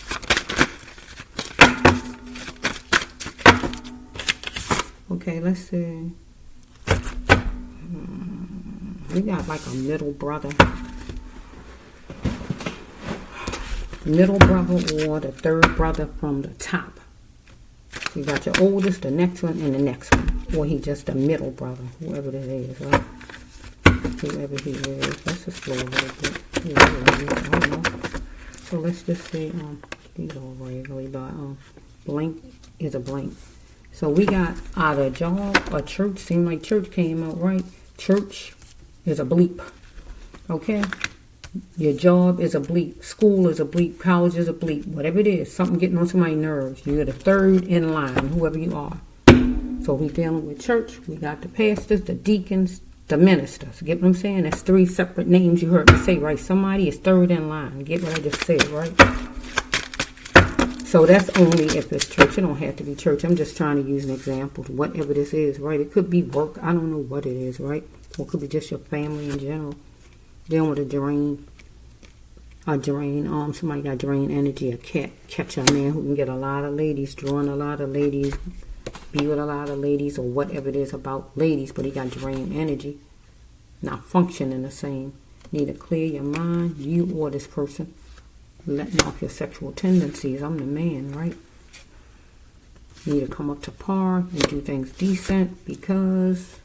Okay, let's see. We got like a middle brother. Middle brother or the third brother from the top. So you got your oldest, the next one, and the next one. Or he just a middle brother, whoever that is, right? Whoever he is. Let's just slow a little bit. I don't know. So let's just say, these are regularly, but blank is a blank. So we got either a job or church. Seemed like church came out right. Church is a bleep. Okay? Your job is a bleep. School is a bleep. College is a bleep. Whatever it is, something getting on somebody's nerves. You're the third in line, whoever you are. So we dealing with church. We got the pastors, the deacons, the ministers. Get what I'm saying? That's 3 separate names you heard me say, right? Somebody is third in line. Get what I just said, right? So that's only if it's church. It don't have to be church. I'm just trying to use an example. Whatever this is, right? It could be work. I don't know what it is, right? Or it could be just your family in general. Dealing with a drain. Somebody got drain energy. A cat. Catch a man who can get a lot of ladies. Drawing a lot of ladies. Be with a lot of ladies or whatever it is about ladies. But he got drain energy. Not functioning the same. Need to clear your mind. You or this person. Letting off your sexual tendencies. I'm the man, right? You need to come up to par and do things decent because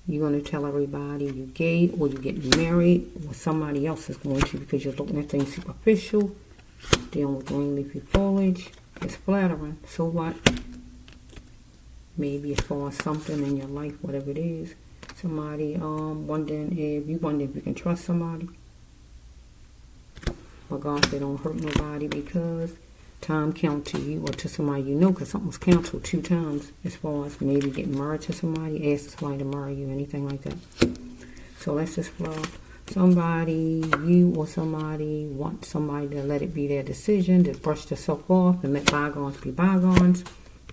you're going to tell everybody you're gay or you're getting married or somebody else is going to because you're looking at things superficial. Dealing with green leafy foliage. It's flattering. So what? Maybe as far as something in your life, whatever it is. Somebody wondering if you can trust somebody. But God said don't hurt nobody because time count to you or to somebody you know because something was canceled 2 times as far as maybe getting married to somebody, ask somebody to marry you, anything like that. So let's just flow. Somebody, you or somebody want somebody to let it be their decision, to brush themselves off and let bygones be bygones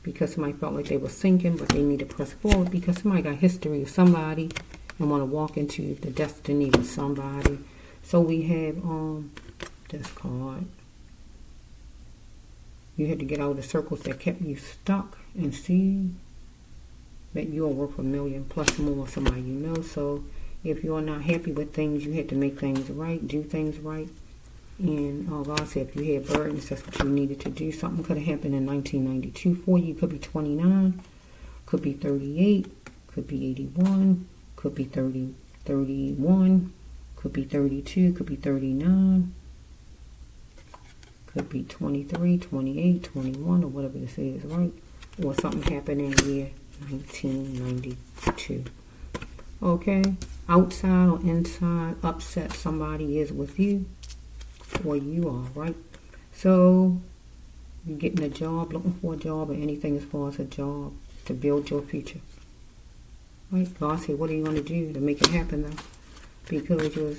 because somebody felt like they were sinking but they need to press forward because somebody got history with somebody and want to walk into the destiny with somebody. So we have this card. You had to get out of the circles that kept you stuck and see that you are worth $1 million plus more somebody you know. So if you're not happy with things, you had to make things right, do things right. And God said if you had burdens, that's what you needed to do. Something could have happened in 1992 for you. Could be 29, could be 38, could be 81, could be 31, could be 32, could be 39. Could be 23, 28, 21, or whatever this is, right? Or something happened in the year 1992. Okay? Outside or inside, upset somebody is with you, or you are, right? So, you're getting a job, looking for a job, or anything as far as a job to build your future. Right? God said, what are you going to do to make it happen, though? Because you're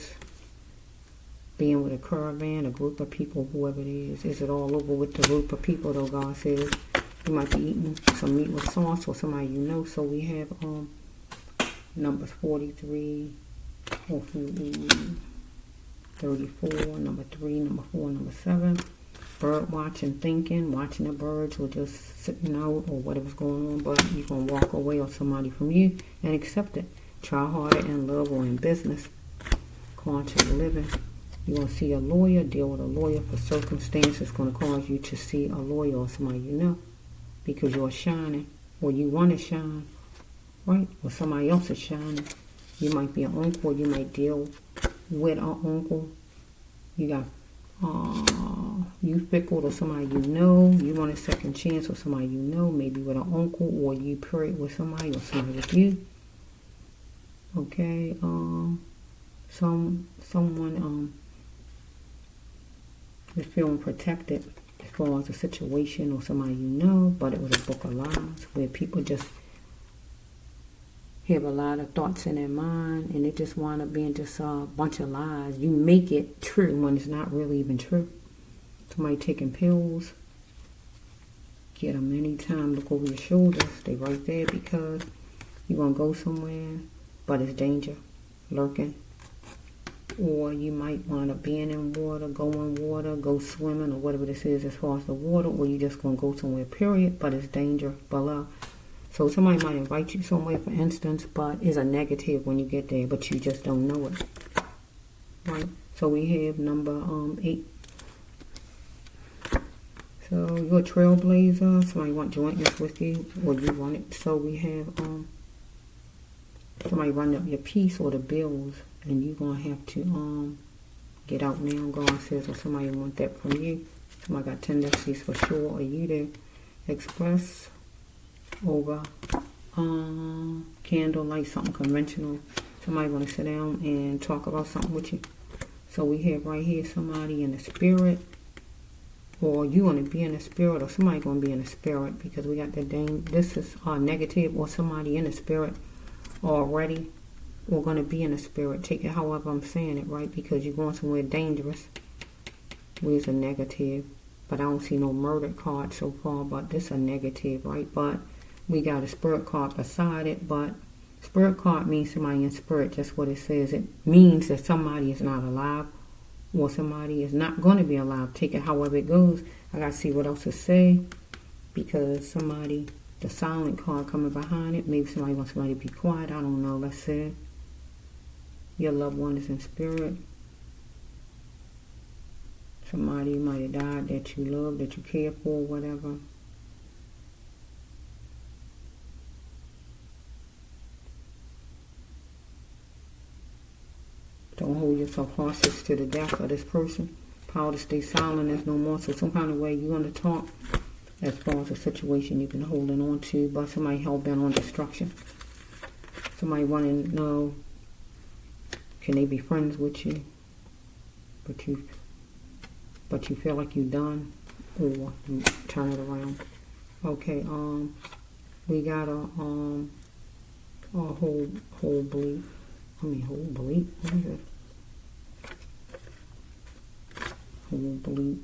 being with a caravan, a group of people, whoever it is. Is it all over with the group of people, though? God says you might be eating some meat with sauce or somebody you know. So we have numbers 43, 34, number 3, number 4, number 7. Bird watching, thinking, watching the birds or just sitting out or whatever's going on. But you're going to walk away or somebody from you and accept it. Try harder in love or in business. Conscious living. You're going to see a lawyer, deal with a lawyer for circumstances going to cause you to see a lawyer or somebody you know because you're shining or you want to shine, right? Or somebody else is shining. You might be an uncle. You might deal with an uncle. You got, you fickle or somebody you know. You want a second chance or somebody you know, maybe with an uncle or you paired with somebody or somebody with you. Okay, someone is feeling protected as far as a situation or somebody you know, but it was a book of lies where people just have a lot of thoughts in their mind and it just wind up being just a bunch of lies. You make it true when it's not really even true. Somebody taking pills, get them anytime, look over your shoulders, they right there because you're going to go somewhere, but it's danger lurking. Or you might want to be in water, go swimming, or whatever this is as far as the water, or you just going to go somewhere, period, but it's danger below. So somebody might invite you somewhere, for instance, but it's a negative when you get there, but you just don't know it. Right? So we have number 8. So you're a trailblazer. Somebody want jointness with you, or you want it. So we have somebody run up your piece or the bills, and you're gonna have to get out now. God says, or somebody want that from you. Somebody got tendencies for sure. Are you to express over candlelight, something conventional? Somebody want to sit down and talk about something with you. So we have right here somebody in the spirit, or you want to be in the spirit, or somebody going to be in the spirit, because we got the dang. This is negative, or somebody in the spirit already, or going to be in the spirit. Take it however I'm saying it, right? Because you're going somewhere dangerous. Where's a negative? But I don't see no murder card so far, but this a negative, right? But we got a spirit card beside it, but spirit card means somebody in spirit, just what it says. It means that somebody is not alive, or somebody is not going to be alive. Take it however it goes. I got to see what else to say, because somebody, the silent card coming behind it, maybe somebody wants somebody to be quiet. I don't know. Let's say your loved one is in spirit. Somebody might have died that you love, that you care for, whatever. Don't hold yourself hostage to the death of this person. Power to stay silent is no more. So some kind of way you're going to talk as far as a situation you've been holding on to, but somebody hell-bent on destruction. Somebody wanting to know, can they be friends with you? But you feel like you're done, or you turn it around. Okay, we got a whole bleep. Whole bleep. What is it? Whole bleep.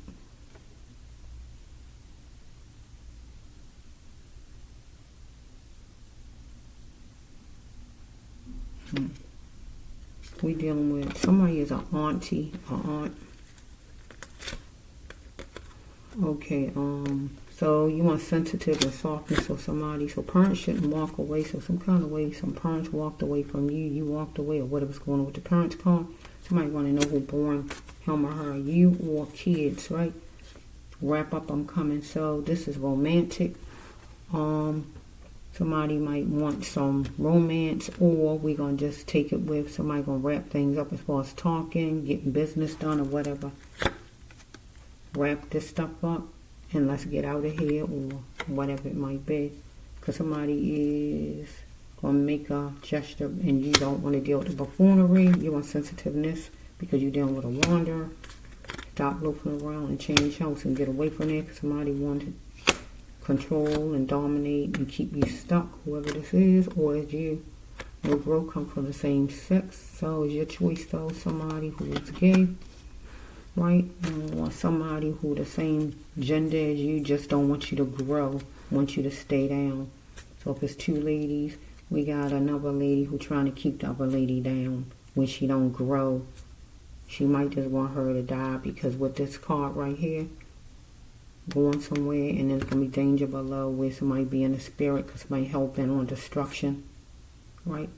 We dealing with somebody is an auntie, an aunt. Okay, so you want sensitive and softness of somebody. So parents shouldn't walk away. So some kind of way, some parents walked away from you. You walked away, or whatever's going on with the parents card. Somebody want to know who born him or her, you or kids, right? Wrap up, I'm coming. So this is romantic. Somebody might want some romance, or we're going to just take it with somebody going to wrap things up as far as talking, getting business done, or whatever. Wrap this stuff up and let's get out of here, or whatever it might be, because somebody is going to make a gesture and you don't want to deal with the buffoonery. You want sensitiveness because you're dealing with a wanderer. Stop looking around and change house and get away from there, because somebody wanted control and dominate and keep you stuck, whoever this is, or is you. No growth come from the same sex, so it's your choice though. Somebody who is gay, right? Or somebody who the same gender as you, just don't want you to grow, want you to stay down. So if it's two ladies, we got another lady who trying to keep the other lady down when she don't grow. She might just want her to die, because with this card right here, going somewhere and there's going to be danger below, where somebody be in the spirit because somebody helping on destruction, right?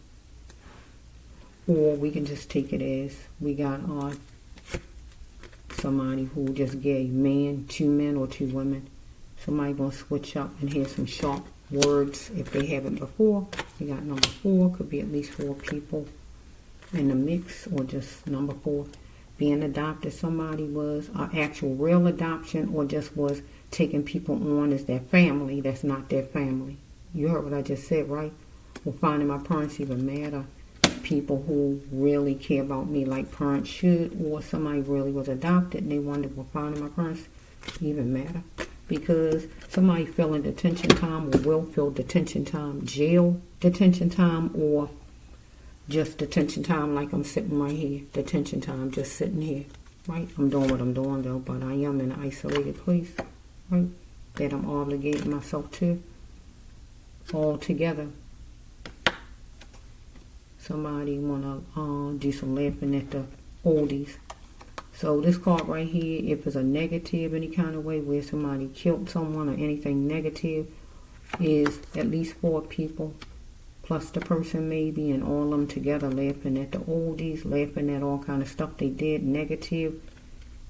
Or we can just take it as we got somebody who just gave man, 2 men or 2 women. Somebody going to switch up and hear some sharp words if they haven't before. We got number 4, could be at least 4 people in the mix, or just number 4. Being adopted, somebody was an actual real adoption, or just was taking people on as their family that's not their family. You heard what I just said, right? Well, finding my parents even matter. People who really care about me like parents should, or somebody really was adopted and they wondered, well, finding my parents even matter. Because somebody feeling detention time, or will feel detention time, jail detention time, or just detention time, like I'm sitting right here. Detention time, just sitting here, right? I'm doing what I'm doing though, but I am in an isolated place, right? That I'm obligating myself to all together. Somebody want to do some laughing at the oldies. So this card right here, if it's a negative any kind of way, where somebody killed someone or anything negative, is at least 4 people plus the person maybe, and all of them together laughing at the oldies, laughing at all kind of stuff they did, negative,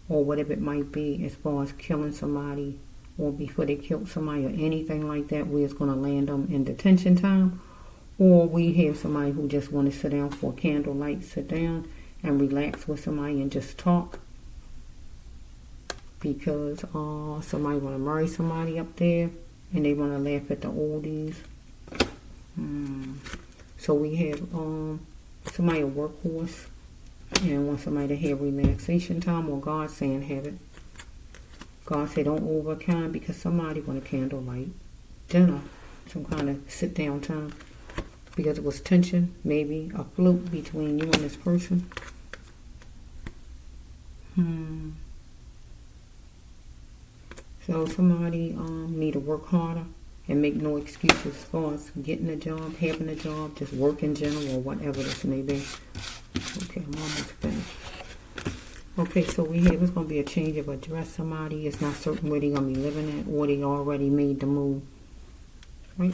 or whatever it might be, as far as killing somebody, or before they killed somebody, or anything like that, where it's going to land them in detention time. Or we have somebody who just want to sit down for a candlelight, sit down and relax with somebody and just talk, because somebody want to marry somebody up there and they want to laugh at the oldies. So we have somebody a workhorse and want somebody to have relaxation time, or God saying have it. God said don't overkind, because somebody want a candlelight dinner, some kind of sit down time, because it was tension, maybe a float between you and this person. So somebody need to work harder and make no excuses as far as getting a job, having a job, just work in general, or whatever this may be. Okay, I'm almost finished. Okay, so we have, it's going to be a change of address. Somebody is not certain where they're going to be living at, or they already made the move. Right?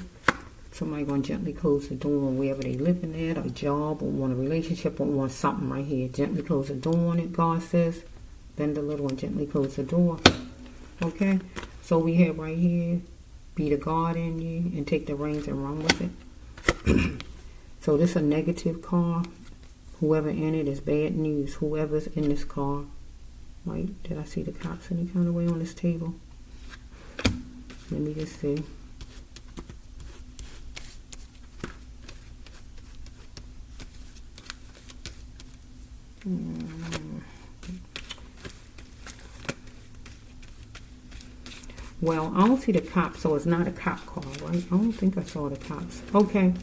Somebody going to gently close the door on wherever they living at, a job, or want a relationship, or want something right here. Gently close the door on it, God says. Bend a little and gently close the door. Okay? So we have right here, be the God in you and take the reins and run with it. So this is a negative car. Whoever in it is bad news. Whoever's in this car. Right? Did I see the cops any kind of way on this table? Let me just see. Well, I don't see the cops, so it's not a cop car, right? I don't think I saw the cops. Okay.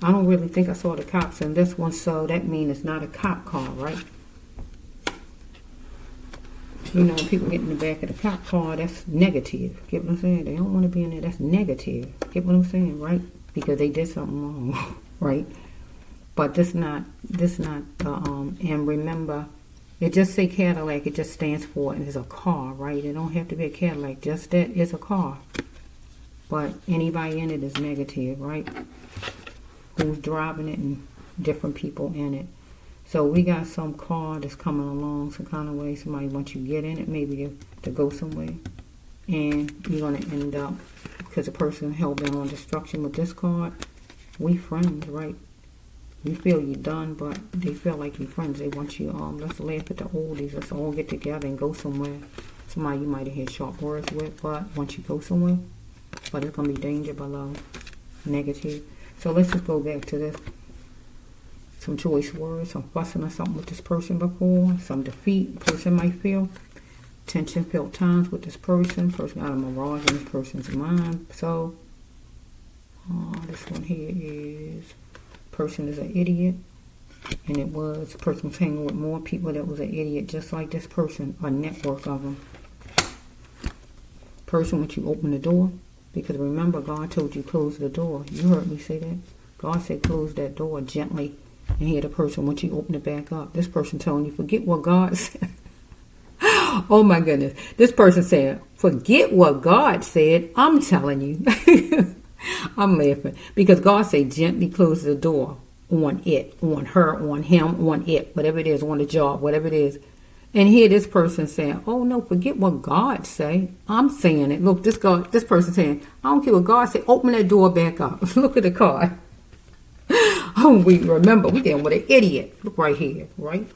I don't really think I saw the cops in this one, so that means it's not a cop car, right? You know, when people get in the back of the cop car, that's negative. Get what I'm saying? They don't want to be in there. That's negative. Get what I'm saying, right? Because they did something wrong, right? But this not and remember, it just say Cadillac, it just stands for, and it's a car, right? It don't have to be a Cadillac, just that it's a car. But anybody in it is negative, right? Who's driving it and different people in it. So we got some car that's coming along some kind of way. Somebody wants you to get in it, maybe to go somewhere. And you're going to end up, because the person held bent on destruction with this card, we friends, right? You feel you're done, but they feel like you're friends. They want you, let's laugh at the oldies. Let's all get together and go somewhere. Somebody you might have had sharp words with, but once you go somewhere, but it's going to be danger below, negative. So let's just go back to this. Some choice words, some fussing or something with this person before, some defeat person might feel. Tension felt times with this person. Person got a mirage in this person's mind. So, this one here is, person is an idiot. And it was, person was hanging with more people that was an idiot just like this person, a network of them. Person, when you open the door, because remember, God told you close the door. You heard me say that. God said close that door gently. And here the person, once you open it back up, this person telling you, forget what God said. Oh my goodness. This person said, forget what God said. I'm telling you. I'm laughing. Because God said gently close the door on it, on her, on him, on it, whatever it is, on the job, whatever it is. And here this person saying, oh no, forget what God say. I'm saying it. Look, this person saying, I don't care what God said. Open that door back up. Look at the card. Oh, we remember, we dealing with an idiot. Look right here, right?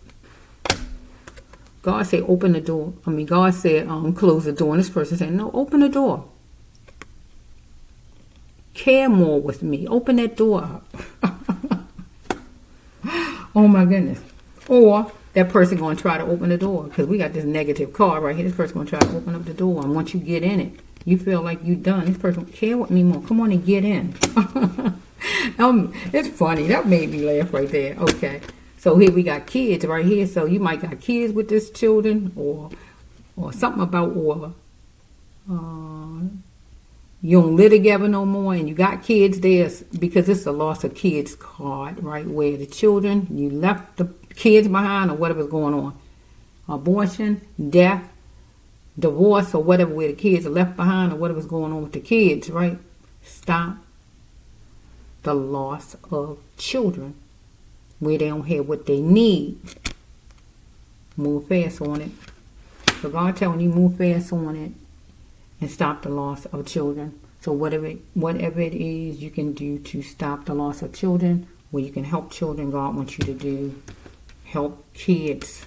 God said, open the door. God said, close the door. And this person said, no, open the door. Care more with me. Open that door up. Oh my goodness. Or that person going to try to open the door, because we got this negative card right here. This person going to try to open up the door, and once you get in it, you feel like you done. This person care with me more. Come on and get in. It's funny. That made me laugh right there. Okay. So here we got kids right here. So you might got kids with this children, or something about, or you don't live together no more, and you got kids there, because it's a loss of kids card, right? Where the children, you left the kids behind, or whatever's going on. Abortion, death, divorce, or whatever, where the kids are left behind, or whatever's going on with the kids, right? stop the loss of children where they don't have what they need. Move fast on it. So God telling you move fast on it and stop the loss of children. So whatever it is you can do to stop the loss of children, where you can help children, God wants you to do. Help kids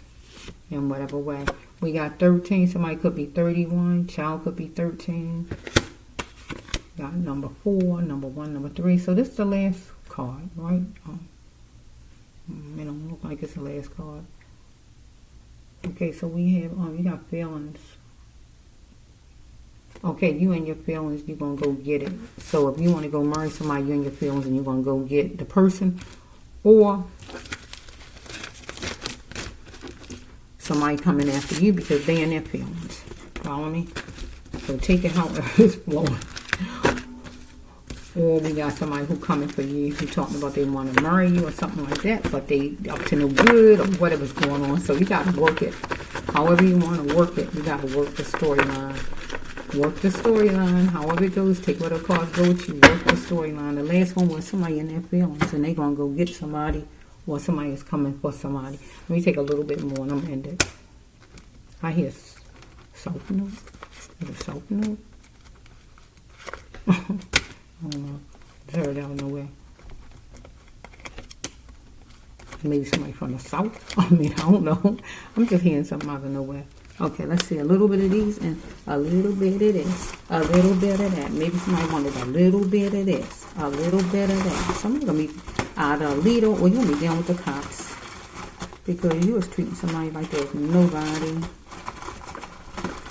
in whatever way. We got 13. Somebody could be 31. Child could be 13. Got number 4, number 1, number 3. So this is the last card, right? It don't look like it's the last card. Okay, so we have, you got feelings. Okay, you and your feelings, you're going to go get it. So if you want to go marry somebody, you and your feelings, and you're going to go get the person. Or somebody coming after you because they in their feelings. Follow me? So take it however it's flowing. Or we got somebody who coming for you, who talking about they want to marry you or something like that, but they up to no good or whatever's going on. So you got to work it. However you want to work it, you got to work the storyline. Work the storyline. However it goes, take whatever cards go with you. Work the storyline. The last one was somebody in their feelings and they going to go get somebody, or somebody is coming for somebody. Let me take a little bit more and I'm going to end it. I hear soap note. Is it soap note? I don't know. It's heard out of nowhere. Maybe somebody from the south. I mean, I don't know. I'm just hearing something out of nowhere. Okay, let's see. A little bit of these and a little bit of this. A little bit of that. Maybe somebody wanted a little bit of this. A little bit of that. Somebody's going to be either a leader or you're going to be down with the cops. Because you was treating somebody like there's nobody.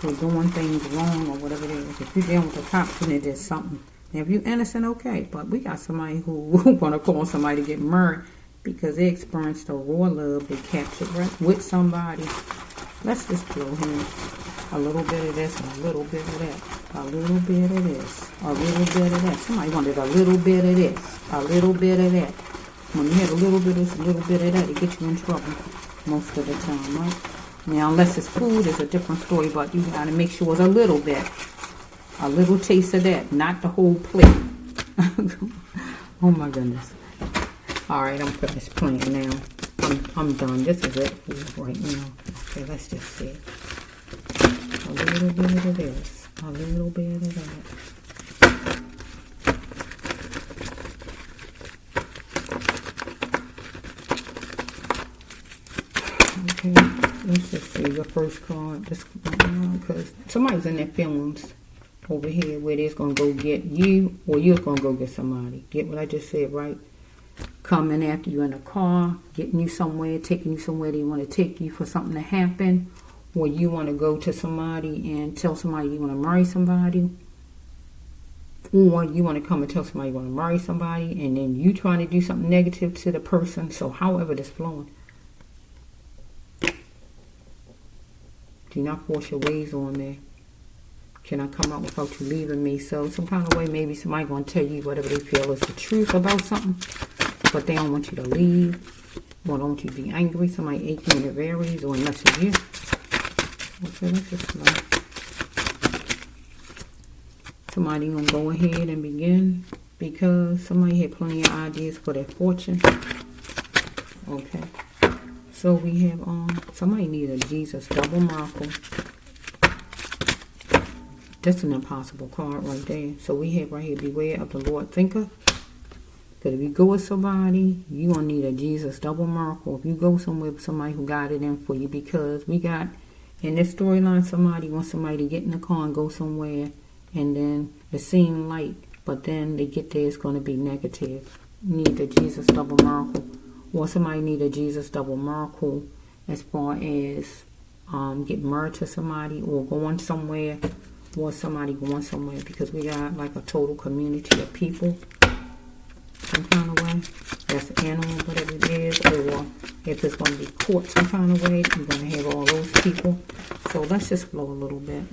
Or doing things wrong or whatever it is. If you're down with the cops, then it is something. Now, if you're innocent, okay. But we got somebody who want to call somebody to get married because they experienced a raw love they captured right with somebody. Let's just throw him a little bit of this and a little bit of that. A little bit of this. A little bit of that. Somebody wanted a little bit of this. A little bit of that. When you have a little bit of this, a little bit of that, it gets you in trouble most of the time, right? Now, unless it's food, it's a different story, but you got to make sure it's a little bit. A little taste of that, not the whole plate. Oh my goodness. Alright, I'm finished playing now. I'm done. This is it for right now. Okay, let's just see. A little bit of this. A little bit of that. Okay, let's just see the first card. Because somebody's in their feelings over here where they're going to go get you or you're going to go get somebody. Get what I just said, right? Coming after you in a car, getting you somewhere, taking you somewhere they want to take you for something to happen, or you want to go to somebody and tell somebody you want to marry somebody, or you want to come and tell somebody you want to marry somebody, and then you trying to do something negative to the person. So however this flowing, do not force your ways on me. Can I come out without you leaving me? So some kind of way, maybe somebody going to tell you whatever they feel is the truth about something, but they don't want you to leave, or don't want you to be angry. Somebody aching and it varies, or unless it's you. Okay, let's just know. Somebody going to go ahead and begin because somebody had plenty of ideas for their fortune. Okay. So we have, somebody need a Jesus double miracle. That's an impossible card right there. So we have right here, beware of the Lord thinker. Because if you go with somebody, you're going to need a Jesus double miracle. If you go somewhere with somebody who got it in for you, because we got, in this storyline, somebody wants somebody to get in the car and go somewhere, and then it seems light, but then they get there, it's going to be negative. You need a Jesus double miracle. Or somebody need a Jesus double miracle as far as getting married to somebody or going somewhere, or somebody going somewhere, because we got like a total community of people some kind of way. That's animal, whatever it is, or if it's going to be court some kind of way, you're going to have all those people. So let's just flow a little bit.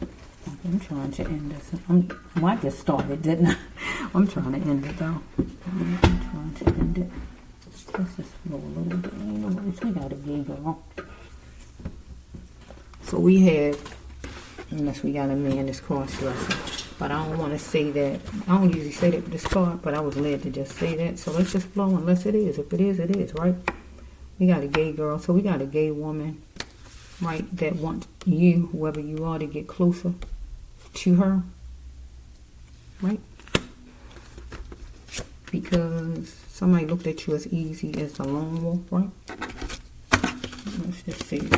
Okay, I'm trying to end this. Well, I just started, didn't I? I'm trying to end it though. I'm trying to end it. Let's just flow a little bit. We got to be girl. So we have unless we got a man that's cross-dressing. But I don't want to say that. I don't usually say that with this card, but I was led to just say that. So let's just flow unless it is. If it is, it is, right? We got a gay girl. So we got a gay woman, right, that wants you, whoever you are, to get closer to her, right? Because somebody looked at you as easy as a lone wolf, right? Let's just see.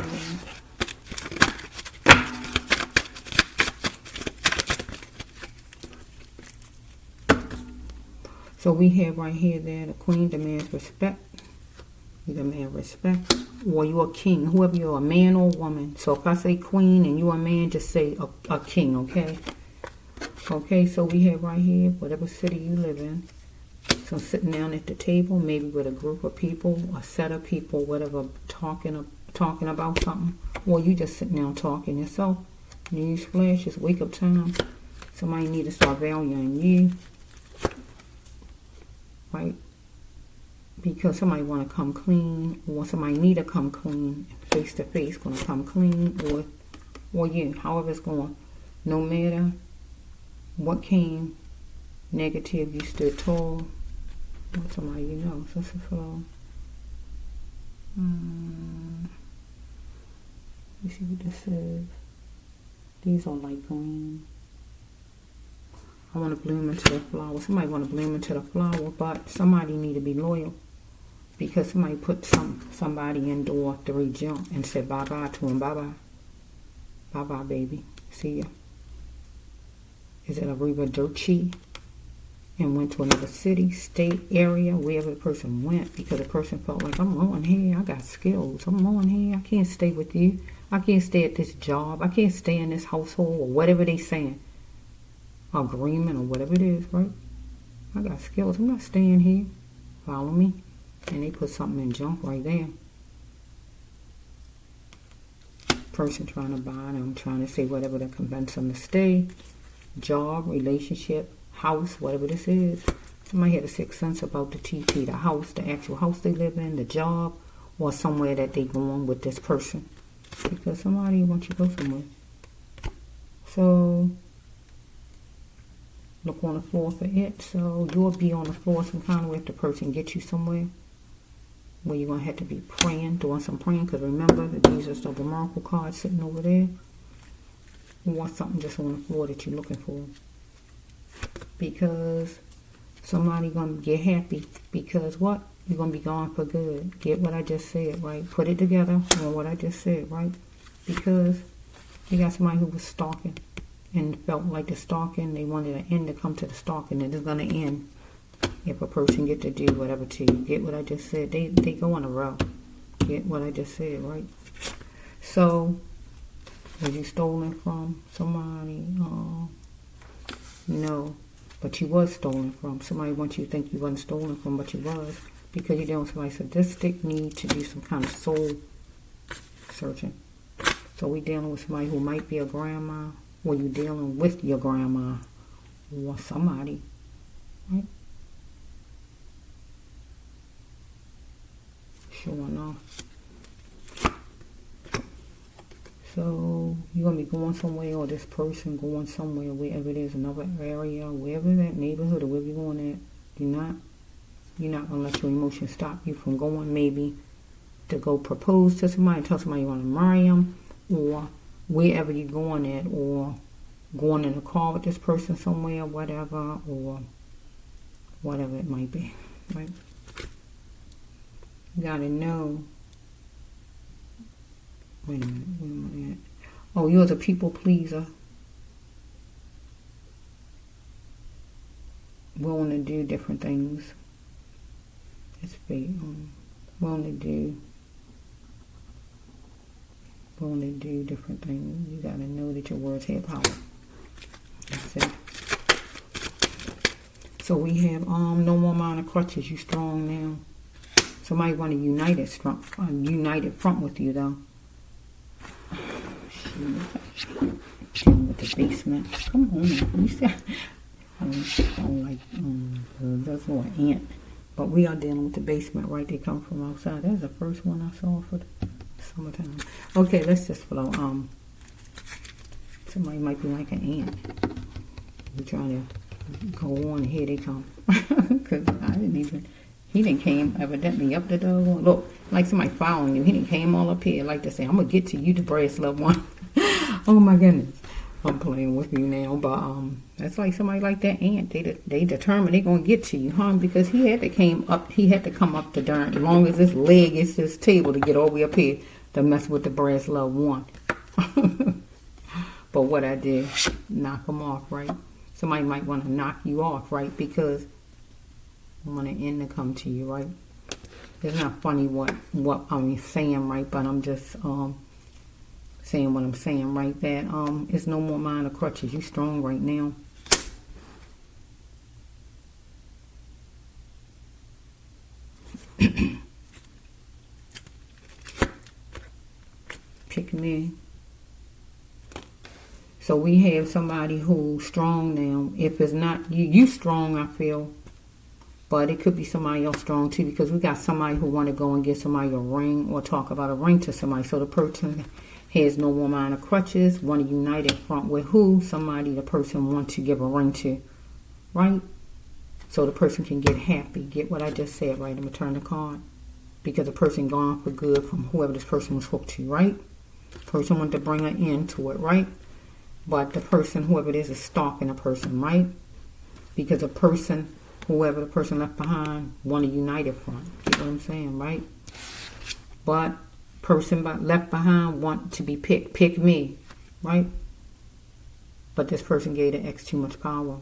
So we have right here that a queen demands respect. You demand respect. Or you're a king, whoever you're, a man or a woman. So if I say queen and you're a man, just say a king, okay? Okay, so we have right here, whatever city you live in. So sitting down at the table, maybe with a group of people, a set of people, whatever, talking about something. Or you just sitting down talking yourself. Newsflash, it's wake up time. Somebody need to start valuing you. Right? Because somebody want to come clean, or somebody need to come clean, face to face, going to come clean, or you, however it's going. No matter what came negative, you stood tall. Or somebody you know. So it's a flow. Let's see what this is. These are light green. I want to bloom into the flower. Somebody want to bloom into the flower, but somebody need to be loyal. Because somebody put somebody in door 3 jump and said bye-bye to him. Bye-bye. Bye-bye, baby. See ya. Is it a Arrivederci? And went to another city, state, area, wherever the person went. Because the person felt like, I'm going here. I got skills. I'm going here. I can't stay with you. I can't stay at this job. I can't stay in this household, or whatever they saying. Agreement or whatever it is, right? I got skills. I'm not staying here. Follow me. And they put something in junk right there. Person trying to buy them, trying to say whatever to convince them to stay. Job, relationship, house, whatever this is. Somebody had a sixth sense about the TP, the house, the actual house they live in, the job, or somewhere that they going with this person. Because somebody wants you to go somewhere. So look on the floor for it. So you'll be on the floor some kind of way if the person gets you somewhere where you're going to have to be praying, doing some praying. Because remember that these are the miracle cards sitting over there. Or something just on the floor that you're looking for. Because somebody going to get happy. Because what? You're going to be gone for good. Get what I just said, right? Put it together on what I just said, right? Because you got somebody who was stalking. And felt like the stalking, they wanted an end to come to the stalking, and it's going to end if a person get to do whatever to you. Get what I just said? They go on a row. Get what I just said, right? So, was you stolen from somebody? No, but you was stolen from. Somebody wants you to think you wasn't stolen from, but you was. Because you're dealing with somebody sadistic, need to do some kind of soul searching. So we dealing with somebody who might be a grandma, or you dealing with your grandma or somebody, right? Sure enough. So you're going to be going somewhere, or this person going somewhere, wherever it is, another area, wherever that neighborhood, or wherever you're going at. You're not going to let your emotions stop you from going, maybe to go propose to somebody, tell somebody you want to marry them, or wherever you're going at, or going in a car with this person somewhere, whatever, or whatever it might be, right? You gotta know. Wait a minute, where am I at? Oh, you're a people pleaser. Willing to do different things. It's willing to do different things. You gotta know that your words have power. That's it. So we have no more minor crutches. You strong now. Somebody want a united front with you though. Dealing with the basement. Come on now. You said that's more ant. But we are dealing with the basement, right? They come from outside. That's the first one I saw for the summertime. Okay, let's just flow. Somebody might be like an ant. We're trying to go on, and here they come. Because I didn't even, he didn't came evidently up the door. Look, like somebody following you. He didn't came all up here like to say, I'm going to get to you, the brass loved one. Oh my goodness. I'm playing with you now, but that's like somebody like that ant. They determined they're gonna get to you, huh? Because he had to come up the darn, as long as this leg is this table to get all the way up here to mess with the brass loved one. But what I did, knock them off, right? Somebody might want to knock you off, right? Because I want an end to come to you, right? It's not funny what I'm saying, right? But I'm just saying what I'm saying, right? That it's no more mind of crutches. You strong right now. Pick me. So we have somebody who's strong now. If it's not you strong, I feel. But it could be somebody else strong too, because we got somebody who want to go and get somebody a ring or talk about a ring to somebody. So the person has no more mind of crutches, want to unite in front with who? Somebody the person wants to give a ring to, right? So the person can get happy, get what I just said, right? I'm going to turn the card. Because the person gone for good from whoever this person was hooked to, right? Person wanted to bring an end to it, right? But the person, whoever it is stalking a person, right? Because the person, whoever the person left behind, want to unite in front. Get what I'm saying, right? But person left behind want to be picked. Pick me, right? But this person gave the ex too much power.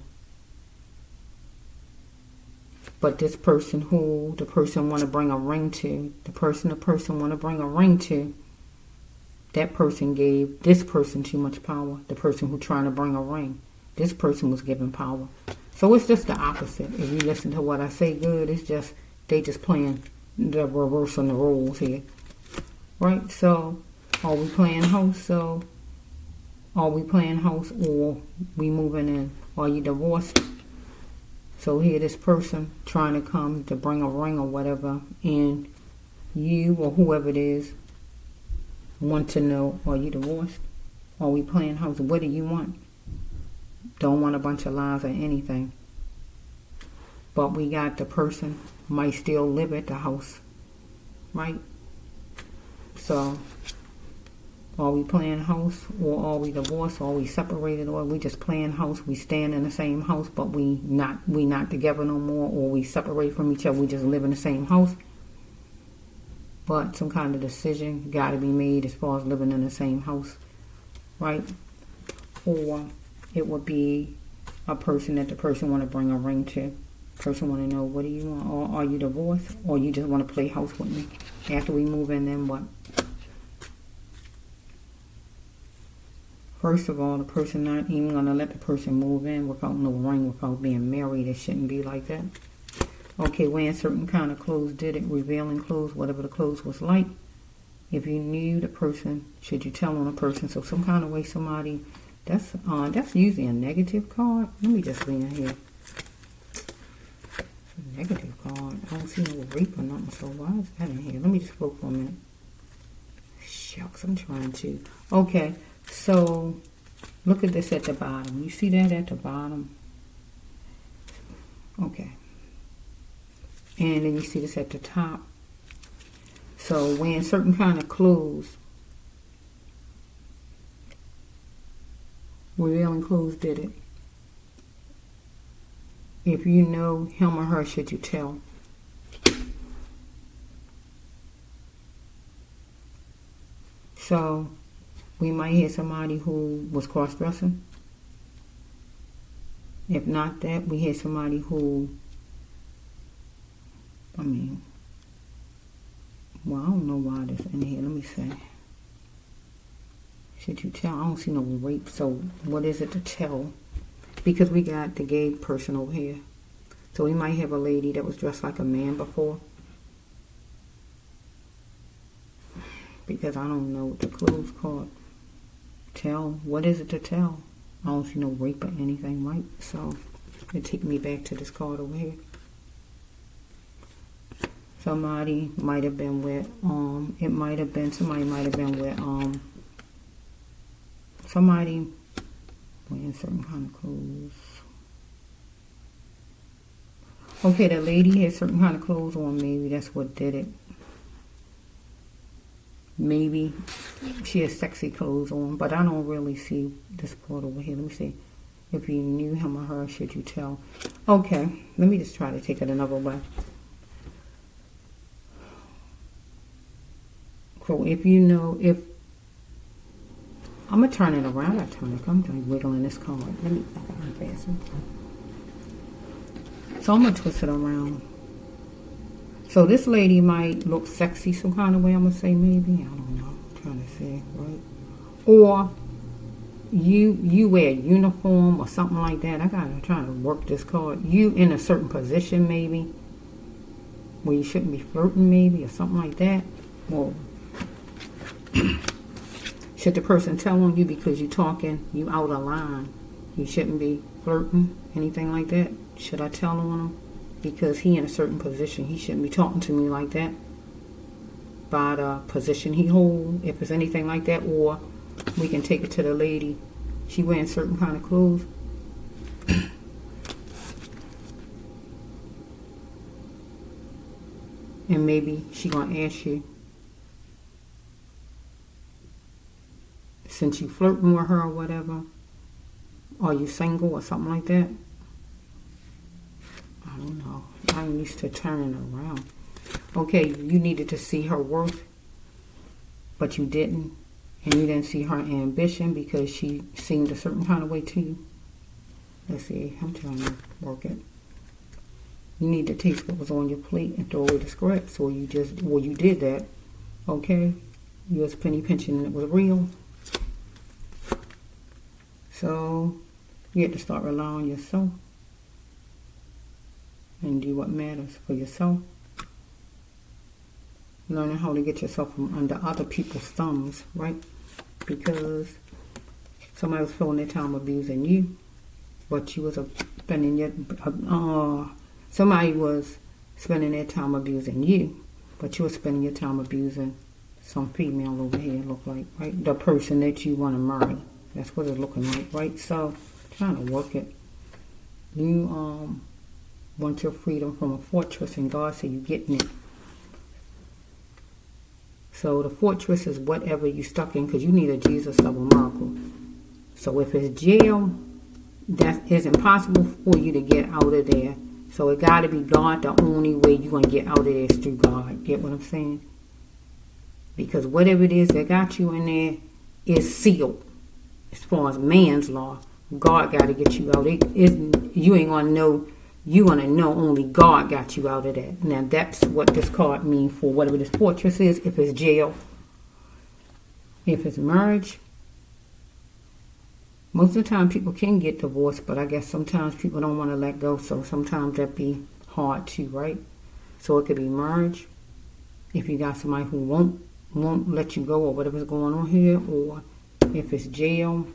But this person who the person want to bring a ring to, the person want to bring a ring to, that person gave this person too much power. The person who trying to bring a ring, this person was given power. So it's just the opposite. If you listen to what I say good, it's just, they just playing the reverse on the roles here. Right? So, are we playing house? So, are we playing house or we moving in? Are you divorced? So here this person trying to come to bring a ring or whatever, and you or whoever it is want to know, are you divorced? Are we playing house? What do you want? Don't want a bunch of lies or anything. But we got the person might still live at the house, right? So, are we playing house, or are we divorced, or are we separated, or are we just playing house? We stand in the same house, but we not together no more, or we separate from each other, we just live in the same house. But some kind of decision got to be made as far as living in the same house, right? Or it would be a person that the person want to bring a ring to. Person want to know, what do you want? Or are you divorced? Or you just want to play house with me? After we move in, then what? First of all, the person not even going to let the person move in without no ring, without being married. It shouldn't be like that. Okay, wearing certain kind of clothes, did it, revealing clothes, whatever the clothes was like. If you knew the person, should you tell on a person? So some kind of way somebody, that's usually a negative card. Let me just lean in here. It's a negative card. I don't see no rape or nothing, so why is that in here? Let me just look for a minute. Shucks, I'm trying to. Okay, so look at this at the bottom. You see that at the bottom? Okay. And then you see this at the top. So wearing certain kind of clothes, revealing clothes, did it. If you know him or her, should you tell? So we might hear somebody who was cross-dressing. If not that, we hear somebody who, I don't know why this in here. Let me see. Should you tell? I don't see no rape. So what is it to tell? Because we got the gay person over here. So we might have a lady that was dressed like a man before. Because I don't know what the clue's called. Tell. What is it to tell? I don't see no rape or anything, right? So it take me back to this card over here. Somebody might have been with, somebody might have been with, somebody wearing certain kind of clothes. Okay, the lady had certain kind of clothes on. Maybe that's what did it. Maybe she has sexy clothes on, but I don't really see this part over here. Let me see. If you knew him or her, should you tell? Okay, let me just try to take it another way. So if you know, if I'm gonna turn it around, I'm wiggling this card. Let me unfasten. So I'm gonna twist it around. So this lady might look sexy some kind of way. I'm gonna say maybe. I don't know. I'm trying to say right. Or you wear a uniform or something like that. I'm trying to work this card. You in a certain position maybe, where you shouldn't be flirting maybe or something like that. Or should the person tell on you because you talking, you out of line? You shouldn't be flirting, anything like that. Should I tell on him? Because he in a certain position. He shouldn't be talking to me like that. By the position he hold. If it's anything like that. Or we can take it to the lady. She wearing certain kind of clothes. And maybe she gonna ask you, since you flirting with her or whatever, are you single or something like that? I don't know. I'm used to turning around. Okay, you needed to see her worth, but you didn't. And you didn't see her ambition because she seemed a certain kind of way to you. Let's see. I'm trying to work it. You need to taste what was on your plate and throw away the scraps. Or you did that. Okay? You was penny pinching and it was real. So, you have to start relying on yourself. And do what matters for yourself. Learning how to get yourself from under other people's thumbs, right? Because somebody was feeling their time abusing you, but you was spending your somebody was spending their time abusing you, but you were spending your time abusing some female over here. Look like, right? The person that you want to marry. That's what it's looking like, right? So trying to work it. You want your freedom from a fortress, and God said you're getting it. So the fortress is whatever you stuck in, because you need a Jesus of a miracle. So if it's jail, that is impossible for you to get out of there. So it got to be God. The only way you're going to get out of there is through God. Get what I'm saying? Because whatever it is that got you in there is sealed. As far as man's law, God got to get you out. You ain't going to know. You're going to know only God got you out of that. Now, that's what this card means for whatever this fortress is. If it's jail, if it's marriage. Most of the time, people can get divorced, but I guess sometimes people don't want to let go. So sometimes that be hard too, right? So it could be marriage. If you got somebody who won't let you go or whatever's going on here. Or if it's jail.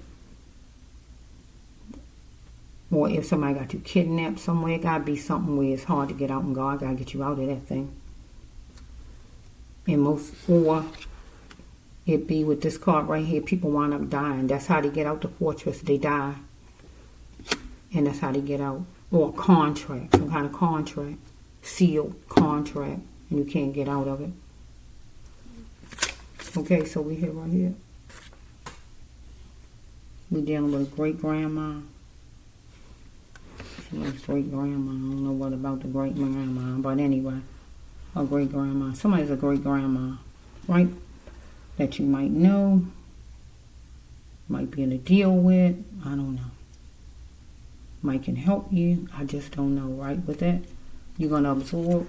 Or if somebody got you kidnapped somewhere, it got to be something where it's hard to get out, and God got to get you out of that thing. And or it be with this card right here, people wind up dying. That's how they get out the fortress. They die. And that's how they get out. Or a contract, some kind of contract. Sealed contract. And you can't get out of it. Okay, so we here right here. We're dealing with a great-grandma. Great-grandma. I don't know what about the great-grandma, but anyway, a great-grandma. Somebody's a great-grandma, right? That you might know, might be in a deal with. I don't know. Might can help you. I just don't know, right? With that, you're going to absorb.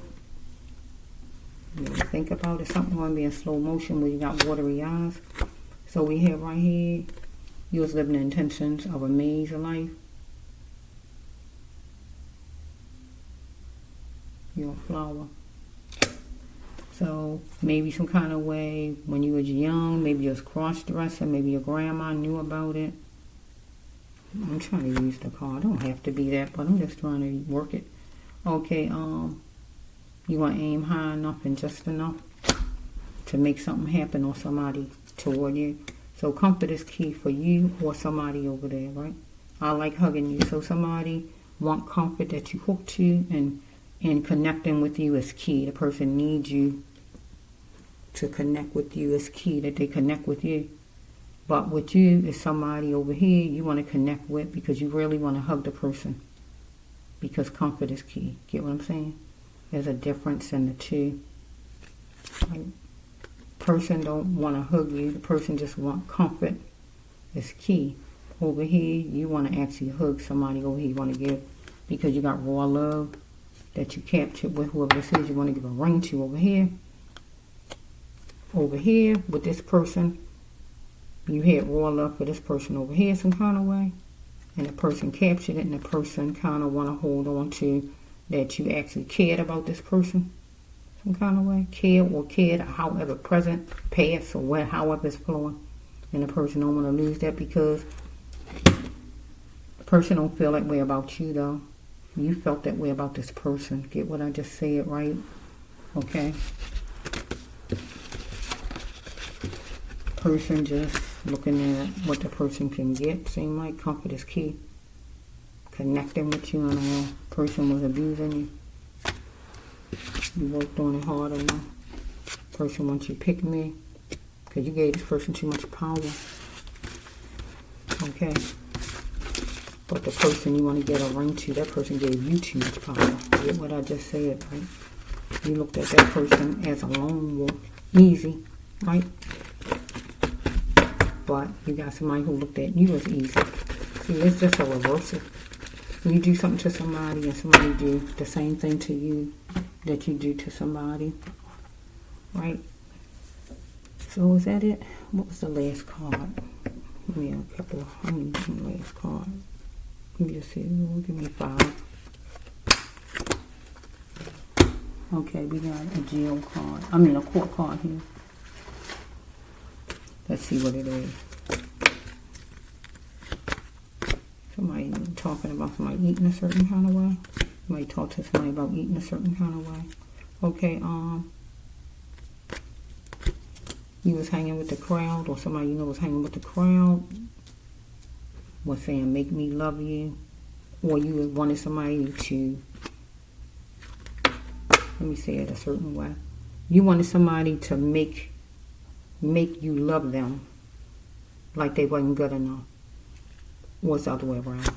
You think about it. Something going to be in slow motion where you got watery eyes. So we have right here, you was living the intentions of a maze of life. You're a flower. So maybe some kind of way when you was young, maybe you was cross-dressing, maybe your grandma knew about it. I'm trying to use the card. Don't have to be that, but I'm just trying to work it. Okay, you want to aim high enough and just enough to make something happen or somebody toward you. So comfort is key for you or somebody over there, right? I like hugging you. So somebody want comfort that you hook to, and connecting with you is key. The person needs you to connect with you. Is key that they connect with you. But with you is somebody over here you want to connect with because you really want to hug the person. Because comfort is key. Get what I'm saying? There's a difference in the two. Like, person don't want to hug you. The person just want comfort. It's key. Over here, you want to actually hug somebody over here you want to give. Because you got raw love that you captured with whoever this is you want to give a ring to over here. Over here, with this person, you had raw love for this person over here some kind of way. And the person captured it, and the person kind of want to hold on to that you actually cared about this person some kind of way. Cared, however, present, past, or where, however it's flowing. And the person don't want to lose that because the person don't feel that way about you, though. You felt that way about this person. Get what I just said, right? Okay. Person just looking at what the person can get. Seem like comfort is key. Connecting with you and all. Person was abusing you. You worked on it hard enough. Person wants you to pick me. Because you gave this person too much power. Okay. But the person you want to get a ring to, that person gave you too much power. Get what I just said, right? You looked at that person as a lone wolf. Easy, right? But you got somebody who looked at you as easy. See, it's just a reversal. When you do something to somebody and somebody do the same thing to you that you do to somebody, right? So is that it? What was the last card? Give me a couple of, I need some last card. Let me just see, give me 5. Okay, we got a jail card. I mean a court card here. Let's see what it is. Somebody talking about somebody eating a certain kind of way. Somebody talk to somebody about eating a certain kind of way. Okay, you was hanging with the crowd, or somebody you know was hanging with the crowd, was saying, make me love you. Or you wanted somebody to, let me say it a certain way. You wanted somebody to make you love them like they wasn't good enough. Or it's the other way around.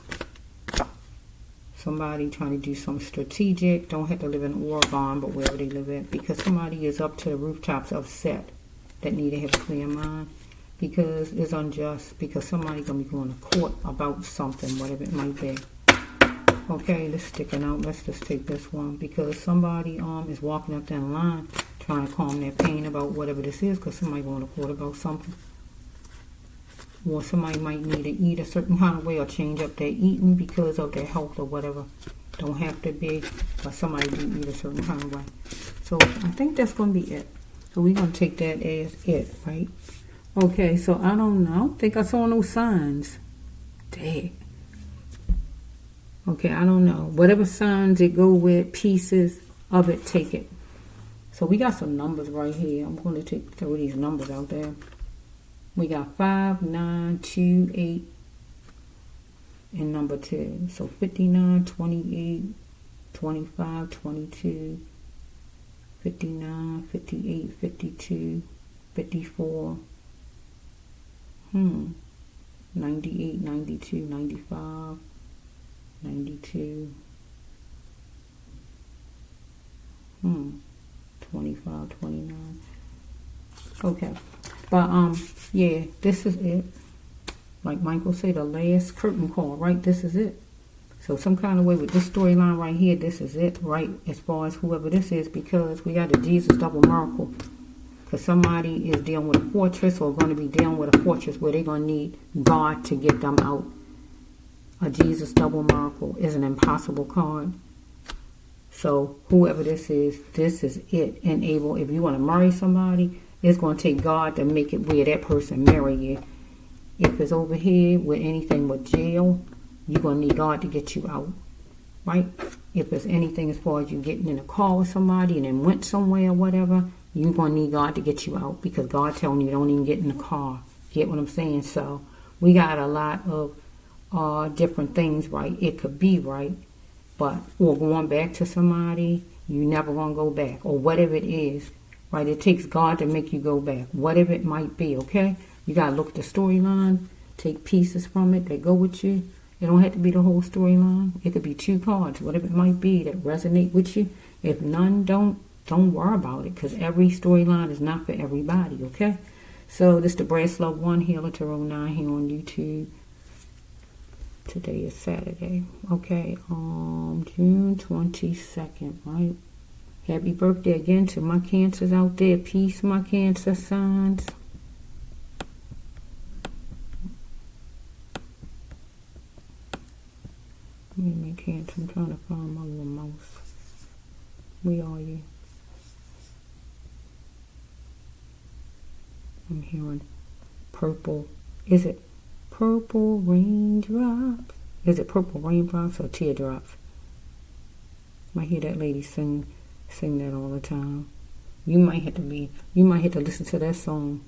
Somebody trying to do something strategic. Don't have to live in Oregon, but wherever they live at. Because somebody is up to the rooftops upset. That need to have a clear mind. Because it's unjust. Because somebody going to be going to court about something, whatever it might be. Okay, this sticking out. Let's just take this one. Because somebody is walking up that line trying to calm their pain about whatever this is. Because somebody going to court about something. Or somebody might need to eat a certain kind of way or change up their eating because of their health or whatever. Don't have to be, but somebody do eat a certain kind of way. So I think that's going to be it. So we're going to take that as it, right? Okay, so I don't know. I don't think I saw no signs. Dang. Okay, I don't know. Whatever signs it go with, pieces of it, take it. So we got some numbers right here. I'm going to throw these numbers out there. We got 5, 9, 2, 8, and number 2. So 59, 28, 25, 22, 59, 58, 52, 54, 98, 92, 95, 92, 25, 29. Okay. But, yeah, this is it. Like Michael said, the last curtain call, right? This is it. So some kind of way with this storyline right here, this is it, right? As far as whoever this is, because we got a Jesus double miracle. Because somebody is dealing with a fortress or going to be dealing with a fortress where they're going to need God to get them out. A Jesus double miracle is an impossible card. So whoever this is it. And able, if you want to marry somebody, it's going to take God to make it where that person marry you. If it's over here with anything with jail, you're going to need God to get you out. Right? If it's anything as far as you getting in a car with somebody and then went somewhere or whatever, you're going to need God to get you out. Because God telling you don't even get in the car. Get what I'm saying? So we got a lot of different things right. It could be right, but or going back to somebody, you never gonna go back, or whatever it is, right? It takes God to make you go back, whatever it might be. Okay, you gotta look at the storyline, take pieces from it that go with you. It don't have to be the whole storyline. It could be 2 cards, whatever it might be that resonate with you. If none don't worry about it, because every storyline is not for everybody. Okay, so this is the Brass Love 1 Healer Tarot 9 here on YouTube. Today is Saturday. Okay, June 22nd, right? Happy birthday again to my Cancers out there. Peace, my Cancer signs. Wait a minute, Cancer. I'm trying to find my little mouse. Where are you? I'm hearing purple. Is it purple raindrops? Is it purple raindrops or teardrops? I hear that lady sing that all the time. You might have to listen to that song